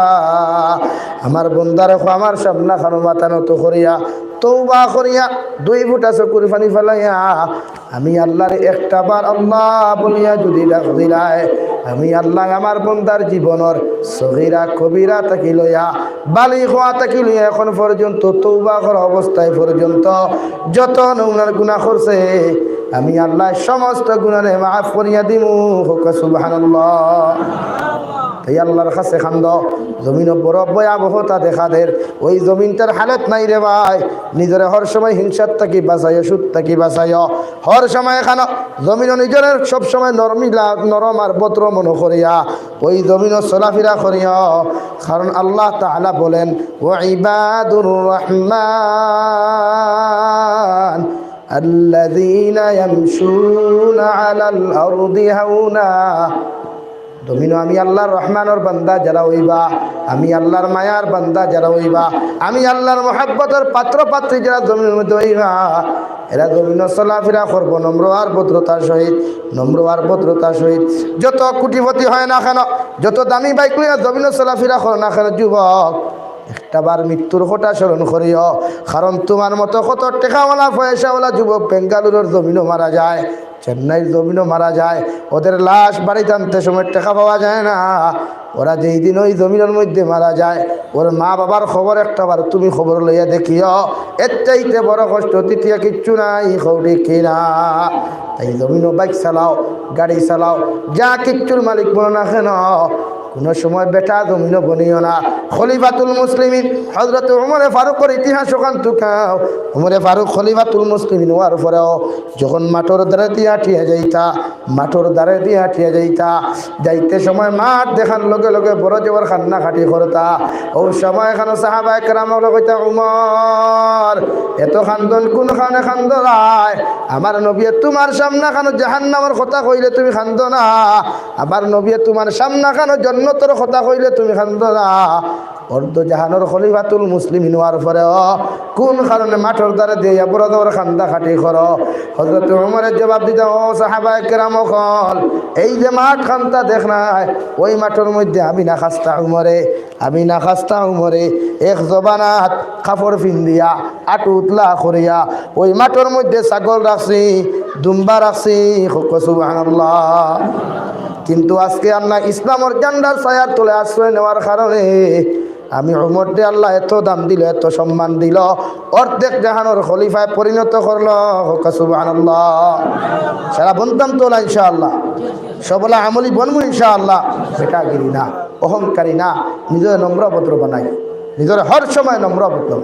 আমার বন্দারে আমার সামনা খানো মাথা নত করিয়া তওবা করিয়া 2 ফুটা চকুর পানি ফেলাইয়া আমি আল্লাহর একটা বার আল্লাহ বলিয়া যদি ডাক দিলায়, আমি আল্লাহ আমার বন্দার জীবনের সগীরা কবিরা থাকি লইয়া বালিগ হওয়া থাকি লইয়া এখন পর্যন্ত তওবা করা অবস্থায় পর্যন্ত যত নোংরা গুনাহ করছে আমি আল্লাহ সমস্ত গুনাহে মাফ করিয়া দিমু। হোক সুবহানাল্লাহ। এই আল্লাহর কাছে খান্দ, জমিন বড় ভয়াবহতা দেখা দের, ওই জমিনটার হালত নাই রে ভাই। নিজের হর সময় হিংসার থাকি বাঁচাইও, সুদ থাকি বাঁচাইও, হর সময় খানো জমিন নিজের সব সময় নরম আর বদ্র মন করিয়া ওই জমিন চলাফেরা করিও, কারণ আল্লাহ তাআলা বলেন ওয়া ইবাদুর রহমান আল্লাযীনা ইয়ামশুনা আলাল আরদি হাওনা, দমিনো আমি আল্লাহর রহমানের বান্দা যারা হইবা, আমি আল্লাহর মায়ার বান্দা যারা হইবা, আমি আল্লাহর মহব্বতের পাত্র পাত্রী যারা জমিনের মধ্যে হইবা, এরা জমিন চলাফেরা করবো নম্র আর ভদ্রতার সহিত, নম্র আর ভদ্রতার সহিত। যত কোটিপতি হয় না কেন, যত দামি বাইক লইয়া জমিন চলাফেরা করো না কেন যুবক, একটাবার মৃত্যুর কথা স্মরণ করিও, কারণ তোমার মতো কত টেকাওয়ালা পয়সাওয়ালা যুবক বেঙ্গালুরুর জমিনও মারা যায়, চেন্নাইয়ের জমিনও মারা যায়, ওদের লাশ বাড়িতে আনতে সময় টাকা পাওয়া যায় না। ওরা যেই দিন ওই জমিনের মধ্যে মারা যায়, ওর মা বাবার খবর একটাবার তুমি খবর লইয়া দেখিও, এর চাইতে বড় কষ্ট তৃতীয় কিচ্ছু নাই, খবরে কিনা। তাই জমিনও বাইক চালাও, গাড়ি চালাও, যা কিচ্ছুর মালিক বলো না কেন, কোনো সময় বেটা জমিনও বনিও না। খলিফাতুল মুসলিমিন হযরত ওমরে ফারুকের ইতিহাস ওখান তুকাও, ওমরে ফারুক খলিফাতুল মুসলিমিন হওয়ার পরেও যখন মাঠের দ্বারে দিয়া ঠিয়া যাইতা, মাঠের দ্বারে দিয়া ঠিয়া যাইতা, যাইতে সময় মাঠ দেখার লগে লগে বড় জবর খান্না খাটি করতা, ও সময় এখানে সাহাবায়ে কেরাম কইতা উমর এত খান্দন কোন খানে খান্দরায়, আমার নবী তোমার সামনে খানো জাহান্নামের কথা কইলে তুমি খান্দো না, আমার নবী তোমার সামনে খানো জান্নাতের কথা কইলে তুমি খান্দো না। অর্ধ জাহানোর খলিফাতুল মুসলিমিন হওয়ার পরেও কোন কারণে মাঠের দ্বারা দিয়ে বড় দর খান্দা খাটি করো? হযরত ওমরের জবাব দিতে, ও সাহাবায়ে কেরাম কল, এই যে মাঠ খান্তা দেখ নাই, ওই মাঠের মধ্যে আমি না খাস্তা উমরে, আমি না খাস্তা উমরে এক জবানাত কাপড় পিন্দিয়া আটু উতলা করিয়া ওই মাঠের মধ্যে ছাগল রাখছি, দুম্বা রাখছি, সুবহানাল্লাহ। কিন্তু আজকে আল্লাহ ইসলামের জান্ডার ছায়ার তলে আশ্রয় নেওয়ার কারণে আমি উমরকে আল্লাহ এত দাম দিল, এত সম্মান দিল, অর্ধেক জাহানোর খলিফায় পরিণত করলো, সুবহানাল্লাহ। সারা বনতাম তো না ইনশাআল্লাহ, সবলা আমলি বনবো ইনশাআল্লাহ, বেটাগিরি না, অহংকারী না, নিজের নম্র ভদ্র বানাই, নিজের হর সময় নম্র ভদ্র।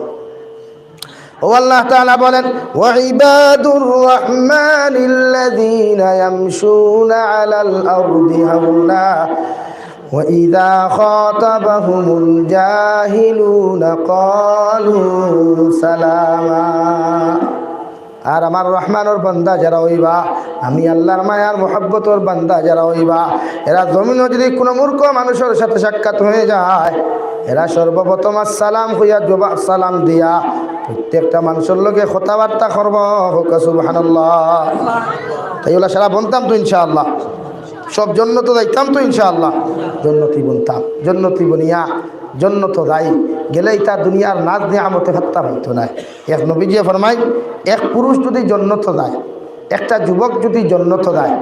ও আল্লাহ তাআলা বলেন ওয়া ইবাদুর রহমানিল্লাযীনা ইয়ামশুনা আলাল আরদি হাওনা ওয়া ইযা খাতাবাহুমুল জাহিলুনা ক্বালু সালামা। আর আমার রহমানের বান্দা যারা হইবা, আমি আল্লাহর মায়ার মহব্বতর বান্দা যারা হইবা, এরা জমিনে যদি কোনো মূর্খ মানুষের সাথে সাক্ষাৎ হয়ে যায়, এরা সর্বপ্রথম আসসালাম হইয়া জবাব সালাম দিয়া প্রত্যেকটা মানুষের লগে কথাবার্তা করব, সুবহানাল্লাহ। তাই ওলা সারা বনতাম তো ইনশাআল্লাহ, সব জন্নত যাইতাম তো ইনশাআল্লাহ, জন্নতি বনতাম, জন্নতি বনিয়া জন্নত যাই গেলেই তার দুনিয়ার নাজ নিয়ামতে ভাত্তা পাইতো না। এক নবীজি ফরমাই, এক পুরুষ যদি জন্নত যায়, একটা যুবক যদি জন্নত যায়,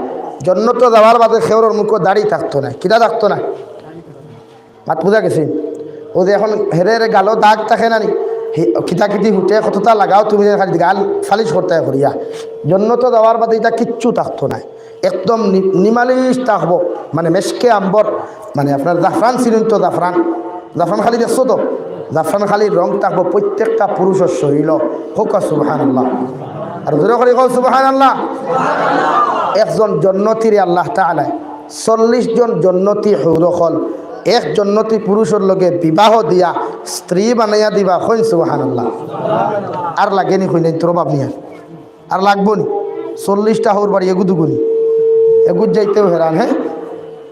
জন্নত যাওয়ার বাদে খেওরের মুখ দাড়ি থাকতো না, কিটা থাকতো না, মাত বুঝা গেছি। ও যে এখন হেরে গালো দাগ থাকে না নি, কিতা কিটি হুটে কতটা লাগাও তুমি খালি গাল ফালিশ করতে করিয়া, জন্নত যাওয়ার বাদে এটা কিচ্ছু থাকতো না, একদম নিমালিশ থাকবো, মানে মেশকে আম্বর, মানে আপনার জাফরান চিনুন তো, জাফরান জাফরান খালি দেখছো তো, জাফরান খালির রং থাকবো প্রত্যেকটা পুরুষের শরীর। হোক সুবহানাল্লাহ, আর জোরে করে কও সুবহানাল্লাহ। একজন জন্নতিরে আল্লাহ তাআলা 40 জন জন্নতি হুরখল এক জন্নতি পুরুষের লগে বিবাহ দিয়া স্ত্রী বানাইয়া দিবা, কইন সুবহানাল্লাহ। আর লাগেনি কইলেন তোর বাপ নিয়া, আর লাগবো নি? 40টা হুর বাড়ি এগুদুগুনি, এগুদ যাইতেও হেরান। হ্যাঁ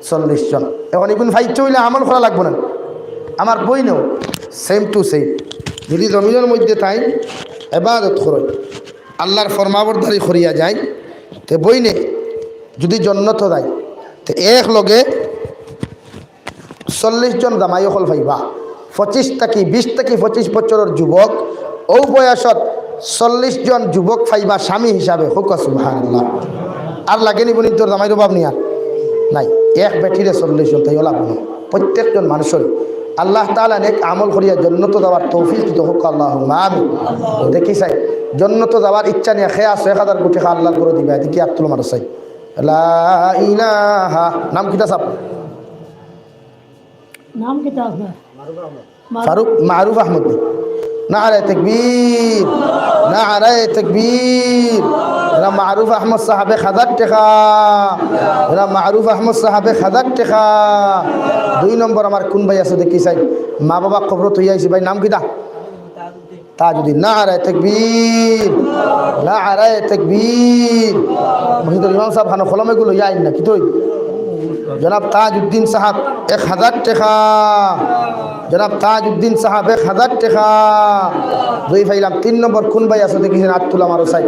40 জন, এখন এগুন ফাইট হইলে আমল করা লাগবো না। আমার বই নেও সেম টু সেম, যদি জমিনের মধ্যে তাই এবাদত করো, আল্লাহর ফরমাবরদারি করিয়া যায়, তে বই নে যদি জন্নত দেয়, তো এক লগে 40 জন জামাই হল ভাইবা, 25 থেকে 20 থেকে 25 বছরের যুবক, ও বয়সত 40 জন যুবক ফাইবা স্বামী হিসাবে। হোক সুবহানাল্লাহ। আর লাগেনি বলি তোর জামাইর অভাব নিয়ে আর নাই, এক বেঠিরে 40 জন, তাই লাভ না। প্রত্যেকজন মানুষের আল্লাহ তাআলা নেক আমল করিয়া জন্নত যাওয়ার তৌফিক দিতে হোক আল্লাহুম্মা আমিন। দেখি চাই জন্নত যাওয়ার ইচ্ছা নিয়ে খেয়ে 1000 কোটি আল্লাহ করে দিবা, দেখি আর তুলো মানুষ চাই লা ইলাহা। নাম কিতা সাপ? नाम किताब है ফারুক মারুফ আহমদ। নারে তাকবীর, নারে তাকবীর। এরা মারুফ আহমদ সাহাবে 1000 টাকা, এরা মারুফ আহমদ সাহাবে 1000 টাকা। 2 নম্বর আমার কোন ভাই আছে দেখি চাই, মা বাবা কবর তুই আইছি ভাই, নাম কিতা? তাজউদ্দিন। নারে তাকবীর, নারে তাকবীর। মহিদুল ইমাম সাহেব খানো কলমে গুলো আইন না কি তুই? জনাব তাজউদ্দিন সাহাব 1000 টাকা, জনাব তাজউদ্দিন সাহাব 1000 টাকা। 2 ফাইলাম। 3 নম্বর কোন ভাই আছে দেখিছেন? হাত তুলা মারো চাই।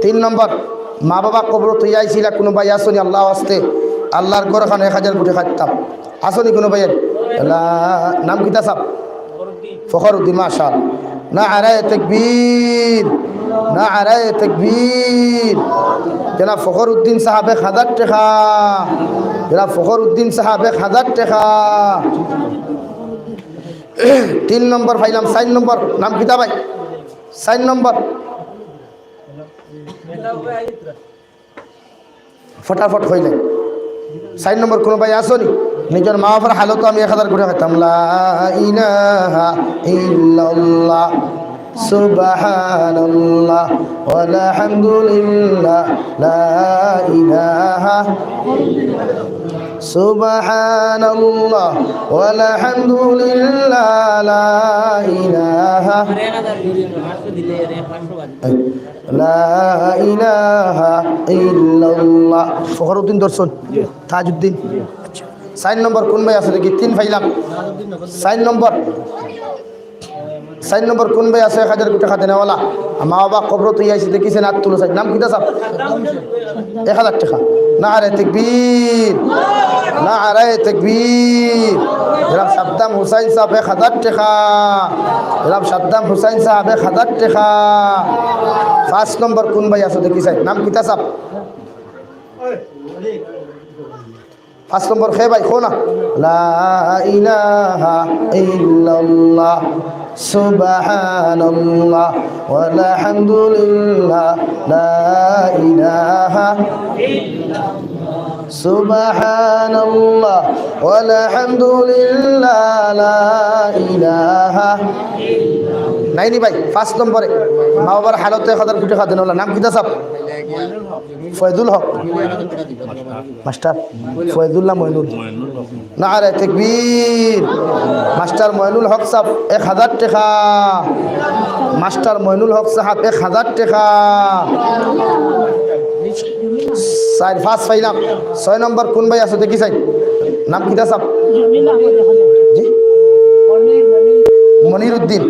3 নম্বর মা বাবা কবর তুই আইছিলা, কোনো ভাই আসনি? আল্লাহ আসতে আল্লাহর ঘর খান 1000 কোটি খাইতাম, আসনি কোনো ভাইয়ের? নাম কিতা সাহেব? ফখরউদ্দিন। মাশাআল্লাহ। নারে তাকবীর, নারে তাকবীর। জনাব ফখরউদ্দিন সাহাব 1000 টাকা, জনাব ফখরউদ্দিন সাহাব 1000 টাকা। 3 নম্বর ফাইলাম। 4 নম্বর নাম কিতা ভাই? 4 নম্বর ফটাফট হইলে 4 নম্বর কোন ভাই আসনি? নিজের মা বাবার হালত আমি 1000 করে খাইতাম। লা ইলাহা ইল্লাল্লাহ সুবহানাল্লাহ ওয়াল হামদুলিল্লাহ লা ইলাহা সুবহানাল্লাহ ওয়াল হামদুলিল্লাহ লা ইলাহা লা ইলাহা ইল্লাল্লাহ। ফখরউদ্দিন দর্শন, তাজউদ্দিন। 4 নম্বর কোন ভাই আছে দেখি? 3 ফাইলাম। 4 নম্বর, 4 নম্বর কোন ভাই আছে 1000 কোটি টাকা দেনেওয়ালা? মা বাবা কবর তুই আইসি দেখিছেন? হাত তুলো চাই। নাম কিতা সাহেব? 1000 টাকা। নারে তাকবীর, নারে তাকবীর। জনাব সাদ্দাম হুসাইন সাহেব 1000 টাকা, জনাব সাদ্দাম হুসাইন সাহেব 1000 টাকা। 5 নম্বর কোন ভাই আছে দেখি চাই? নাম কিতা সাহেব? 5 নম্বর খে ভাই খো না। লা ইলাহা ইল্লাল্লাহ সুবহানাল্লাহ ওয়াল হামদুলিল্লাহ লা ইলাহা সুবহানাল্লাহ ওয়াল হামদুলিল্লাহ লা ইলাহা। নাইনি ভাই 5 নম্বরে মা বাবার হালতে 1000 কোটি টাকা দেন। নাম কিতা সাহেব? ফয়জুল হক মাস্টার, ফয়জুল্লাহ মইনুল। নারে তাকবীর। মাস্টার মইনুল হক সাহেব 1000 টাকা, মাস্টার মইনুল হক সাহেব 1000 টাকা। 4-5 ফাইলাম। 6 নম্বর কোন ভাই আছে দেখি চাই? নাম কিতা সাহেব? জি মনির উদ্দিন।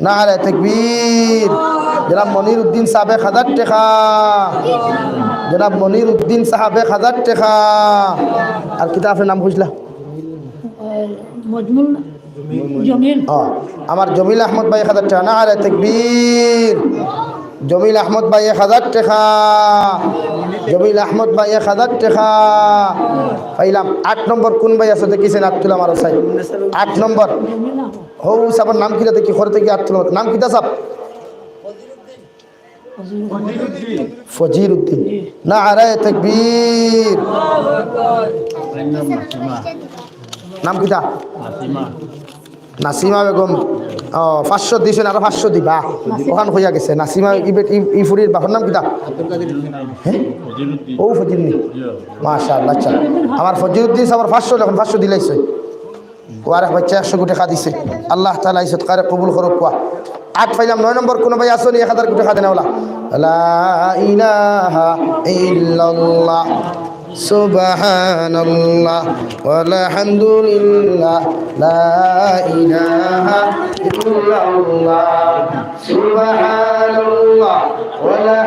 নারে তাকবীর। জনাব মনির উদ্দিন সাহেব 1000 টাকা, জনাব মনির উদ্দিন সাহেব 1000 টাকা। আর কিতাবের নাম বুঝলা? জমিল। আমার জমিল আহমদ ভাই 1000 টাকা। নারে তাকবীর, জমিল আহমদ ভাই 1000 টাকা, জমিল আহমদ ভাই 1000 টাকা পাইলাম। 8 নম্বর কোন ভাই আছে দেখিছেন? আত্তুল আমার সাই 8 নম্বর হৌ সাবার নাম কিটা দেখি করে থেকে আত্তুল নাম কিটা সাব? ফজির উদ্দিন। নারায়ে তাকবীর। নাম কিটা? নাসিমা বেগম। ও 500 দিছেন, আরো 500 দিবা ওখান হইয়া গেছে। নাসিমা ই ফুরির বাপের নাম কিটা? ও ফজিরনি, মাশাআল্লাহ। আচ্ছা আমার ফজির উদ্দিন সাবার 500 এখন 500 দিলাইছে। ও আরেক বাচ্চা 100 টাকা দিছে। আল্লাহ তাআলা ইজ্জত করে কবুল করুক। কোয়া 8 পাইলাম। 9 নম্বর কোন ভাই আসনি? 1000 টাকা দেন ওলা। লা ইলাহা ইল্লাল্লাহ সুবহানাল্লাহ ওয়ালহামদুলিল্লাহ লা ইলাহা ইল্লাল্লাহ সুবহানাল্লাহ ওয়ালা